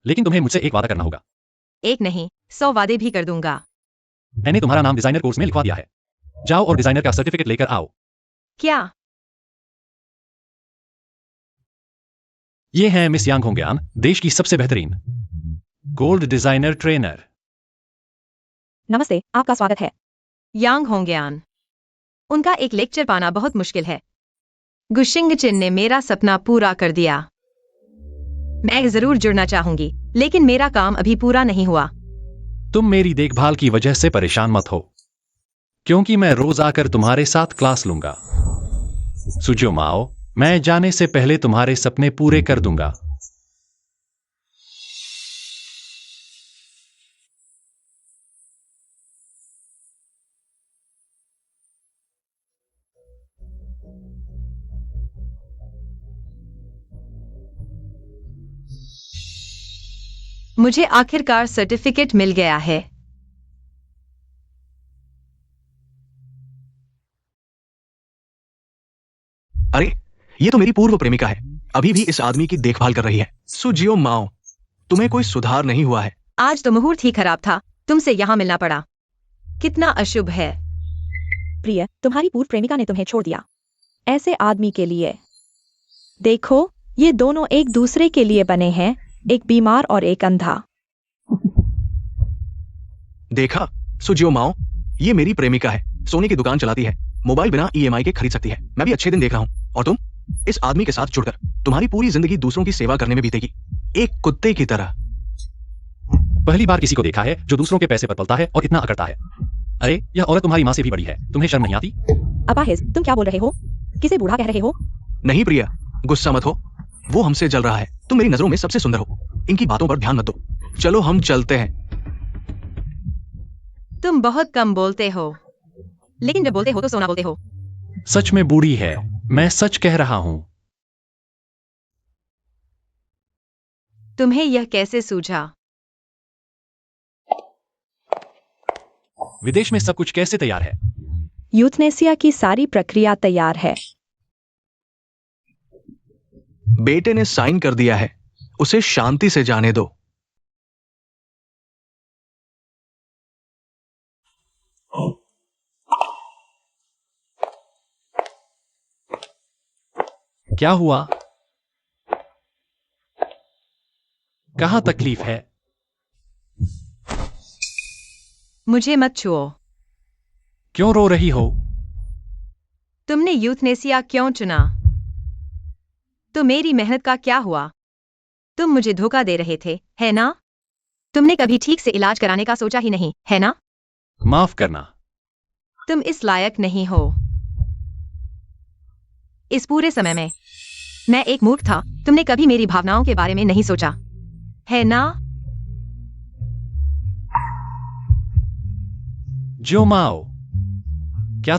लेकिन तुम्हें मुझसे एक वादा करना होगा। एक नहीं, 100 वादे भी कर दूंगा। मैंने तुम्हारा नाम डिजाइनर कोर्स में लिखवा दिया है। जाओ और डिजाइनर का सर्टिफिकेट लेकर आओ। क्या? ये हैं मिस यांग होंगयान, देश की सबसे बेहतरीन गोल्ड डिजाइनर ट्रेनर। नमस्ते, आपका स्वागत है। यांग होंगयान, उनका एक लेक्चर पाना बहुत मुश्किल है। गुशिंग चिन ने मेरा सपना पूरा कर दिया। मैं जरूर जुड़ना चाहूंगी, लेकिन मेरा काम अभी पूरा नहीं हुआ। तुम मेरी देखभाल की वजह से परेशान मत हो, क्योंकि मैं रोज आकर तुम्हारे साथ क्लास लूंगा। सुजो माओ, मैं जाने से पहले तुम्हारे सपने पूरे कर दूंगा। मुझे आखिरकार सर्टिफिकेट मिल गया है। अरे, ये तो मेरी पूर्व प्रेमिका है, अभी भी इस आदमी की देखभाल कर रही है। सुजियो माओ, तुम्हें कोई सुधार नहीं हुआ है। आज तो मुहूर्त ही खराब था, तुमसे यहाँ मिलना पड़ा। कितना अशुभ है। प्रिय, तुम्हारी पूर्व प्रेमिका ने तुम्हें छोड़ दिया। ऐसे आदमी के लिए। देखो, ये दोनों एक दूसरे के लिए बने हैं, एक बीमार और एक अंधा। देखा सुजियो माओ, ये मेरी प्रेमिका है, सोने की दुकान चलाती है, मोबाइल बिना ईएमआई के खरीद सकती है। मैं भी अच्छे दिन देख रहा हूँ, और तुम इस आदमी के साथ जुड़कर तुम्हारी पूरी जिंदगी दूसरों की सेवा करने में बीतेगी, एक कुत्ते की तरह। पहली बार किसी को देखा है जो दूसरों के पैसे पर पलता है और इतना अकड़ता है। अरे, यह औरत तुम्हारी माँ से भी बड़ी है, तुम्हें शर्म नहीं आती? अपाहिज, तुम क्या बोल रहे हो? किसे बूढ़ा कह रहे हो? नहीं प्रिया, गुस्सा मत हो, वो हमसे जल रहा है। तुम मेरी नजरों में सबसे सुंदर हो, इनकी बातों पर ध्यान मत दो। चलो हम चलते हैं। तुम बहुत कम बोलते हो, लेकिन जब बोलते हो तो सोना बोलते हो। सच में बूढ़ी है, मैं सच कह रहा हूं। तुम्हें यह कैसे सूझा? विदेश में सब कुछ कैसे तैयार है? यूथनेसिया की सारी प्रक्रिया तैयार है। बेटे ने साइन कर दिया है, उसे शांति से जाने दो। क्या हुआ? कहां तकलीफ है? मुझे मत छुओ। क्यों रो रही हो? तुमने यूथनेसिया क्यों चुना? तो मेरी मेहनत का क्या हुआ? तुम मुझे धोखा दे रहे थे, है ना? तुमने कभी ठीक से इलाज कराने का सोचा ही नहीं, है ना? माफ करना। तुम इस लायक नहीं हो। इस पूरे समय में मैं एक मूर्ख था। तुमने कभी मेरी भावनाओं के बारे में नहीं सोचा, है ना? जो माओ, क्या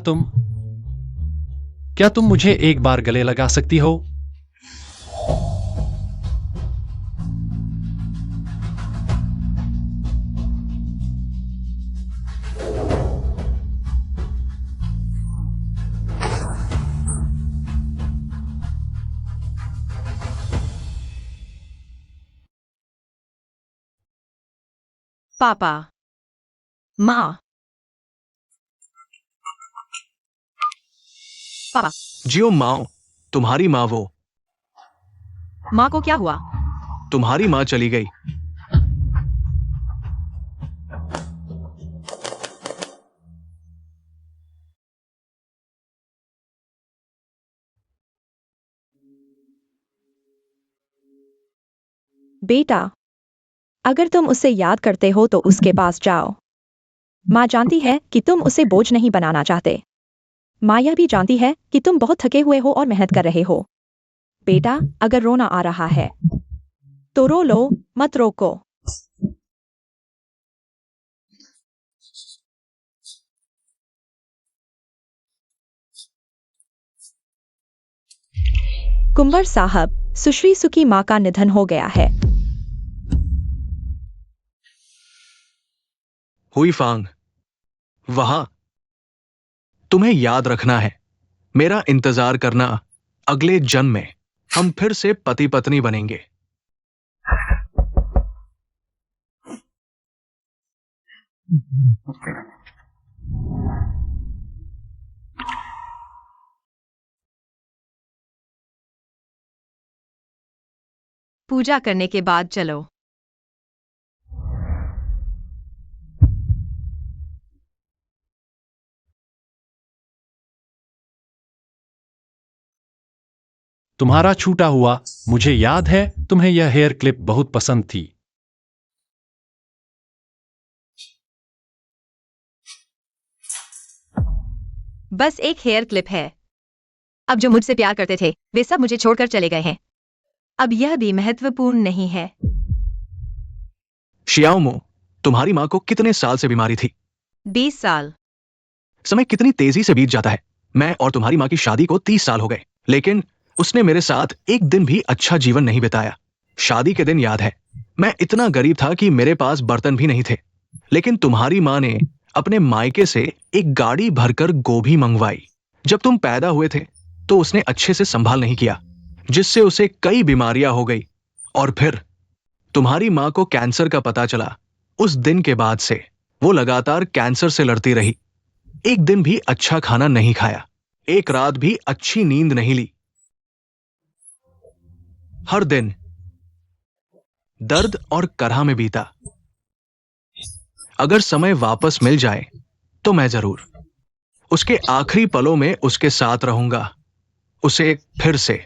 तुम मुझे एक बार गले लगा सकती हो? पापा, माँ। पापा, जियो माओ, तुम्हारी माँ वो। माँ को क्या हुआ? तुम्हारी माँ चली गई। बेटा, अगर तुम उसे याद करते हो तो उसके पास जाओ। माँ जानती है कि तुम उसे बोझ नहीं बनाना चाहते। माँ यह भी जानती है कि तुम बहुत थके हुए हो और मेहनत कर रहे हो। बेटा, अगर रोना आ रहा है तो रो लो, मत रोको। कुंवर साहब, सुश्री सुकी माँ का निधन हो गया है। हुई फांग, वहां तुम्हें याद रखना है, मेरा इंतजार करना। अगले जन्म में हम फिर से पति पत्नी बनेंगे। पूजा करने के बाद चलो। तुम्हारा छूटा हुआ, मुझे याद है तुम्हें यह हेयर क्लिप बहुत पसंद थी। बस एक हेयर क्लिप है। अब जो मुझसे प्यार करते थे वे सब मुझे छोड़कर चले गए हैं। अब यह भी महत्वपूर्ण नहीं है। शियाओमो, तुम्हारी माँ को कितने साल से बीमारी थी? 20 साल। समय कितनी तेजी से बीत जाता है। मैं और तुम्हारी माँ की शादी को 30 साल हो गए, लेकिन उसने मेरे साथ एक दिन भी अच्छा जीवन नहीं बिताया। शादी के दिन याद है, मैं इतना गरीब था कि मेरे पास बर्तन भी नहीं थे, लेकिन तुम्हारी माँ ने अपने मायके से एक गाड़ी भरकर गोभी मंगवाई। जब तुम पैदा हुए थे तो उसने अच्छे से संभाल नहीं किया, जिससे उसे कई बीमारियां हो गई। और फिर तुम्हारी माँ को कैंसर का पता चला। उस दिन के बाद से वो लगातार कैंसर से लड़ती रही, एक दिन भी अच्छा खाना नहीं खाया। एक रात भी अच्छी नींद नहीं ली। हर दिन दर्द और करह में बीता। अगर समय वापस मिल जाए तो मैं जरूर उसके आखिरी पलों में उसके साथ रहूंगा। उसे फिर से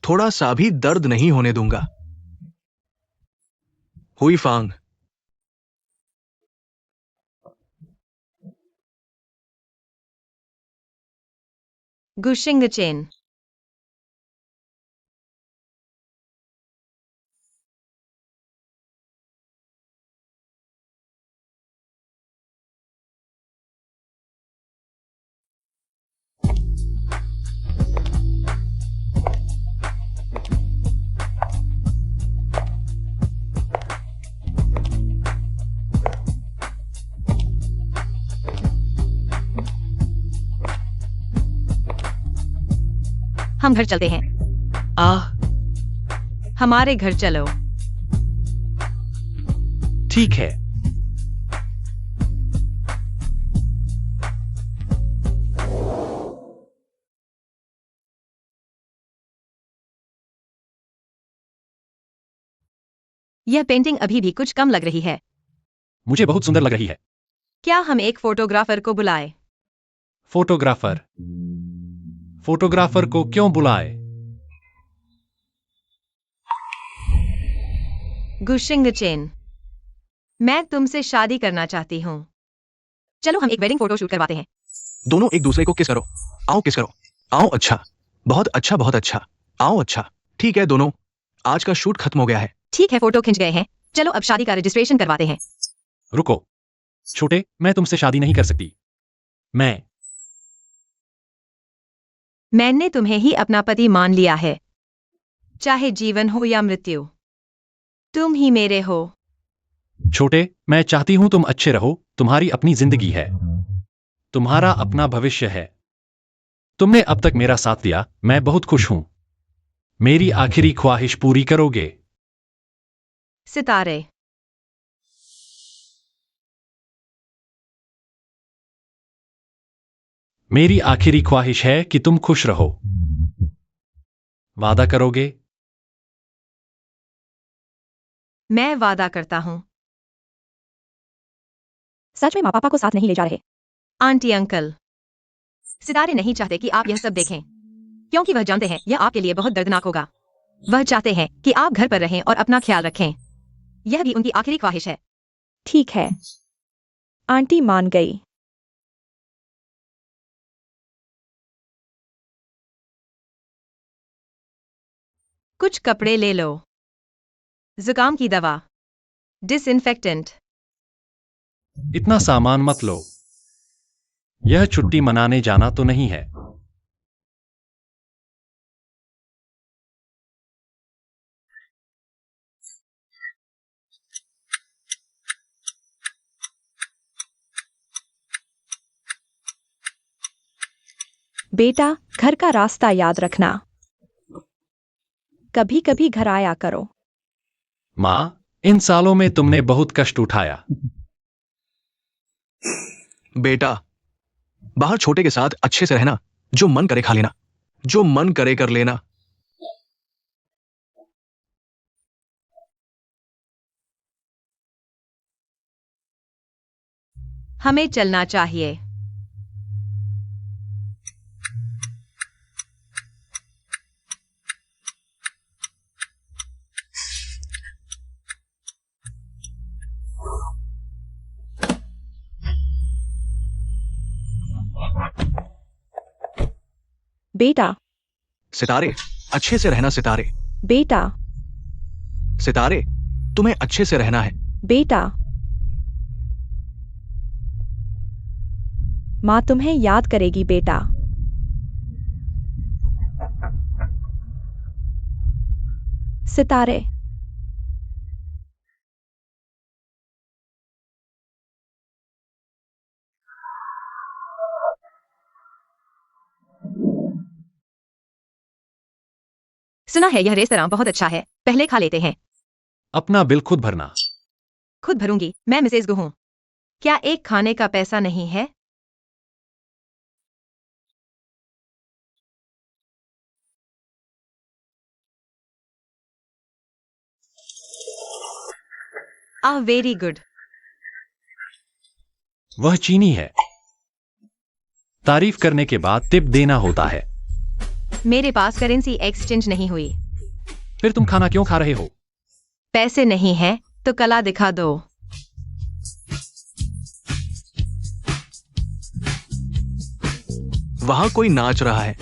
थोड़ा सा भी दर्द नहीं होने दूंगा। हुई फांग। गुशिंग चेन। हम घर चलते हैं। हमारे घर चलो। ठीक है। यह पेंटिंग अभी भी कुछ कम लग रही है। मुझे बहुत सुंदर लग रही है। क्या हम एक फोटोग्राफर को बुलाएं? फोटोग्राफर? फोटोग्राफर को क्यों बुलाए? गुशिंग चेन, मैं तुमसे शादी करना चाहती हूँ। चलो हम एक वेडिंग फोटो शूट करवाते हैं। दोनों एक दूसरे को किस करो। आओ किस करो। आओ। अच्छा, बहुत अच्छा, बहुत अच्छा। आओ। अच्छा, ठीक है दोनों, आज का शूट खत्म हो गया है। ठीक है, फोटो खिंच गए हैं। चलो अब शादी का रजिस्ट्रेशन करवाते हैं। रुको छोटे, मैं तुमसे शादी नहीं कर सकती। मैंने तुम्हें ही अपना पति मान लिया है। चाहे जीवन हो या मृत्यु, तुम ही मेरे हो। छोटे, मैं चाहती हूं तुम अच्छे रहो। तुम्हारी अपनी जिंदगी है, तुम्हारा अपना भविष्य है। तुमने अब तक मेरा साथ दिया, मैं बहुत खुश हूं। मेरी आखिरी ख्वाहिश पूरी करोगे? सितारे। मेरी आखिरी ख्वाहिश है कि तुम खुश रहो। वादा करोगे? मैं वादा करता हूँ। सच में माँ पापा को साथ नहीं ले जा रहे? आंटी अंकल, सितारे नहीं चाहते कि आप यह सब देखें, क्योंकि वह जानते हैं यह आपके लिए बहुत दर्दनाक होगा। वह चाहते हैं कि आप घर पर रहें और अपना ख्याल रखें। यह भी उनकी आखिरी ख्वाहिश है। ठीक है, आंटी मान गई। कुछ कपड़े ले लो। जुकाम की दवा, डिसइंफेक्टेंट। इतना सामान मत लो। यह छुट्टी मनाने जाना तो नहीं है। बेटा, घर का रास्ता याद रखना। कभी कभी घर आया करो। माँ, इन सालों में तुमने बहुत कष्ट उठाया। बेटा, बाहर छोटे के साथ अच्छे से रहना। जो मन करे खा लेना, जो मन करे कर लेना। हमें चलना चाहिए। बेटा, सितारे, अच्छे से रहना सितारे। बेटा, सितारे, तुम्हें अच्छे से रहना है। बेटा, माँ तुम्हें याद करेगी बेटा। सितारे। सुना है यह रेस्तरां बहुत अच्छा है, पहले खा लेते हैं। अपना बिल खुद भरना। खुद भरूंगी, मैं मिसेज गो हूं। क्या एक खाने का पैसा नहीं है? Very good. वह चीनी है। तारीफ करने के बाद टिप देना होता है। मेरे पास करेंसी एक्सचेंज नहीं हुई। फिर तुम खाना क्यों खा रहे हो? पैसे नहीं है तो कला दिखा दो। वहां कोई नाच रहा है।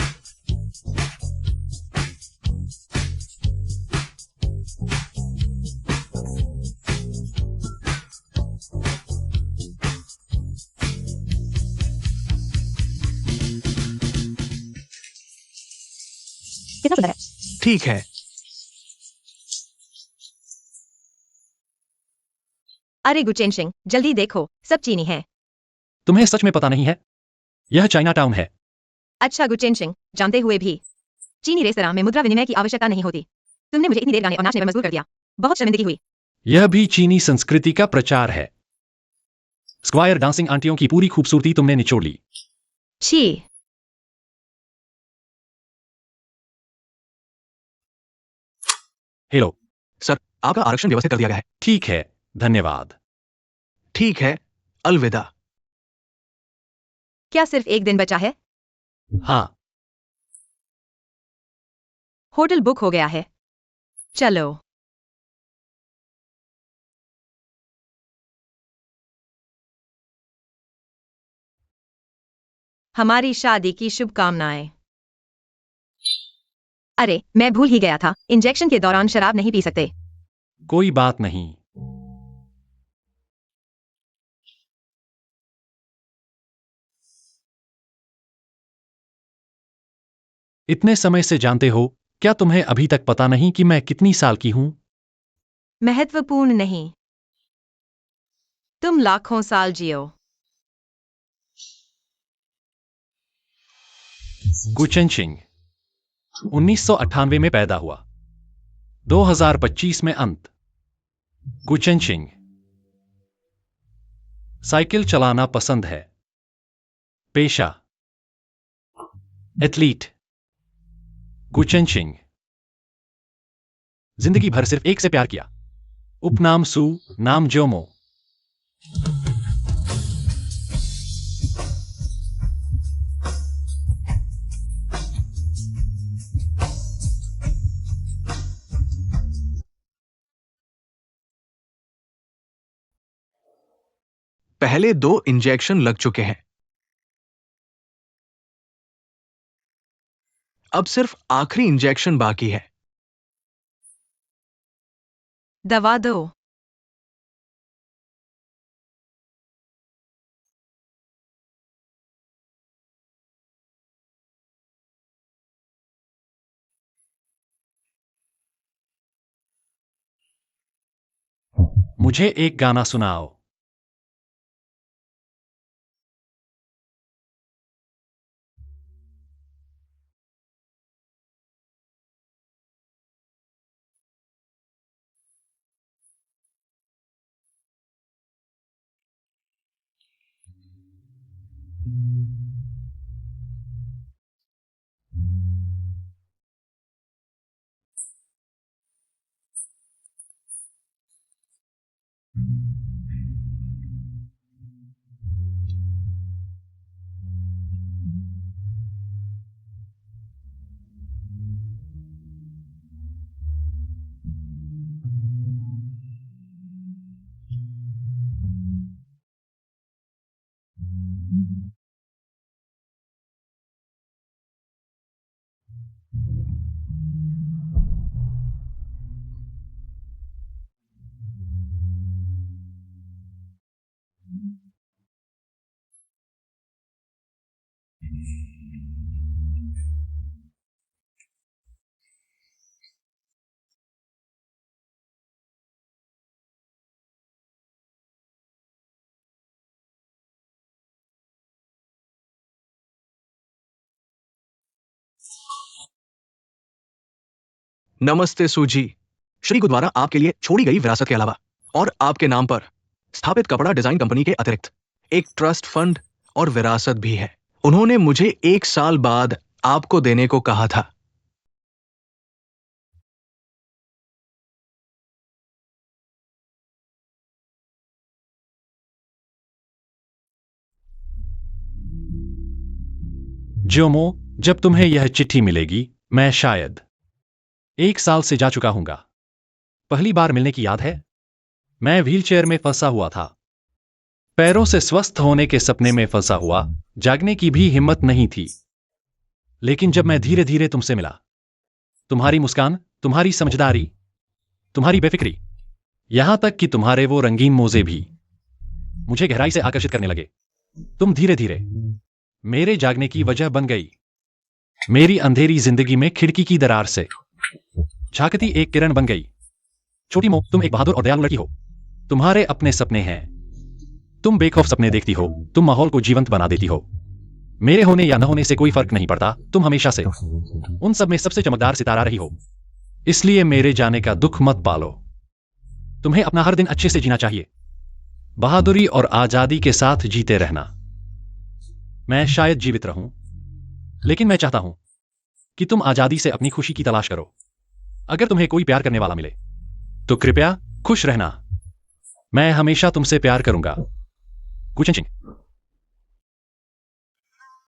कितना सुंदर है। ठीक है। अरे गुचेनशिंग, जल्दी देखो, सब चीनी है। तुम्हें सच में पता नहीं है? यह चाइना टाउन है। अच्छा गुचेनशिंग, जानते हुए भी चीनी रेस्तरां में मुद्रा विनिमय की आवश्यकता नहीं होती। तुमने मुझे इतनी देर गाने और नाचने में मजबूर कर दिया। बहुत शर्मिंदगी हुई। यह भी चीनी संस्कृति का प्रचार है। स्क्वायर डांसिंग आंटियों की पूरी खूबसूरती तुमने निचोड़ ली। छी। हेलो। सर, आपका आरक्षण व्यवस्थित कर दिया गया है। ठीक है, धन्यवाद। ठीक है, अलविदा। क्या सिर्फ एक दिन बचा है? हाँ। होटल बुक हो गया है। चलो। हमारी शादी की शुभकामनाएं। अरे, मैं भूल ही गया था, इंजेक्शन के दौरान शराब नहीं पी सकते। कोई बात नहीं। इतने समय से जानते हो, क्या तुम्हें अभी तक पता नहीं कि मैं कितनी साल की हूं? महत्वपूर्ण नहीं। तुम लाखों साल जियो। गुचेनशिंग 1998 में पैदा हुआ, 2025 में अंत। गुचेनशिंग साइकिल चलाना पसंद है। पेशा एथलीट। गुचेनशिंग जिंदगी भर सिर्फ एक से प्यार किया। उपनाम सू, नाम जोमो। पहले 2 इंजेक्शन लग चुके हैं। अब सिर्फ आखिरी इंजेक्शन बाकी है। दवा दो। मुझे एक गाना सुनाओ। नमस्ते सूजी। श्री को द्वारा आपके लिए छोड़ी गई विरासत के अलावा और आपके नाम पर स्थापित कपड़ा डिजाइन कंपनी के अतिरिक्त एक ट्रस्ट फंड और विरासत भी है। उन्होंने मुझे 1 साल बाद आपको देने को कहा था। जोमो, जब तुम्हें यह चिट्ठी मिलेगी, मैं शायद 1 साल से जा चुका हूंगा। पहली बार मिलने की याद है? मैं व्हीलचेयर में फंसा हुआ था। पैरों से स्वस्थ होने के सपने में फंसा हुआ, जागने की भी हिम्मत नहीं थी। लेकिन जब मैं धीरे धीरे तुमसे मिला, तुम्हारी मुस्कान, तुम्हारी समझदारी, तुम्हारी बेफिक्री, यहां तक कि तुम्हारे वो रंगीन मोजे भी मुझे गहराई से आकर्षित करने लगे। तुम धीरे धीरे मेरे जागने की वजह बन गई। मेरी अंधेरी जिंदगी में खिड़की की दरार से झांकती एक किरण बन गई। छोटी मो, तुम एक बहादुर और दयालु लड़की हो। तुम्हारे अपने सपने हैं। तुम बेखौफ सपने देखती हो। तुम माहौल को जीवंत बना देती हो। मेरे होने या न होने से कोई फर्क नहीं पड़ता। तुम हमेशा से उन सब में सबसे चमकदार सितारा रही हो। इसलिए मेरे जाने का दुख मत पालो। तुम्हें अपना हर दिन अच्छे से जीना चाहिए, बहादुरी और आजादी के साथ जीते रहना। मैं शायद जीवित रहूं, लेकिन मैं चाहता हूं कि तुम आजादी से अपनी खुशी की तलाश करो। अगर तुम्हें कोई प्यार करने वाला मिले तो कृपया खुश रहना। मैं हमेशा तुमसे प्यार करूंगा। गुचेंचिंग।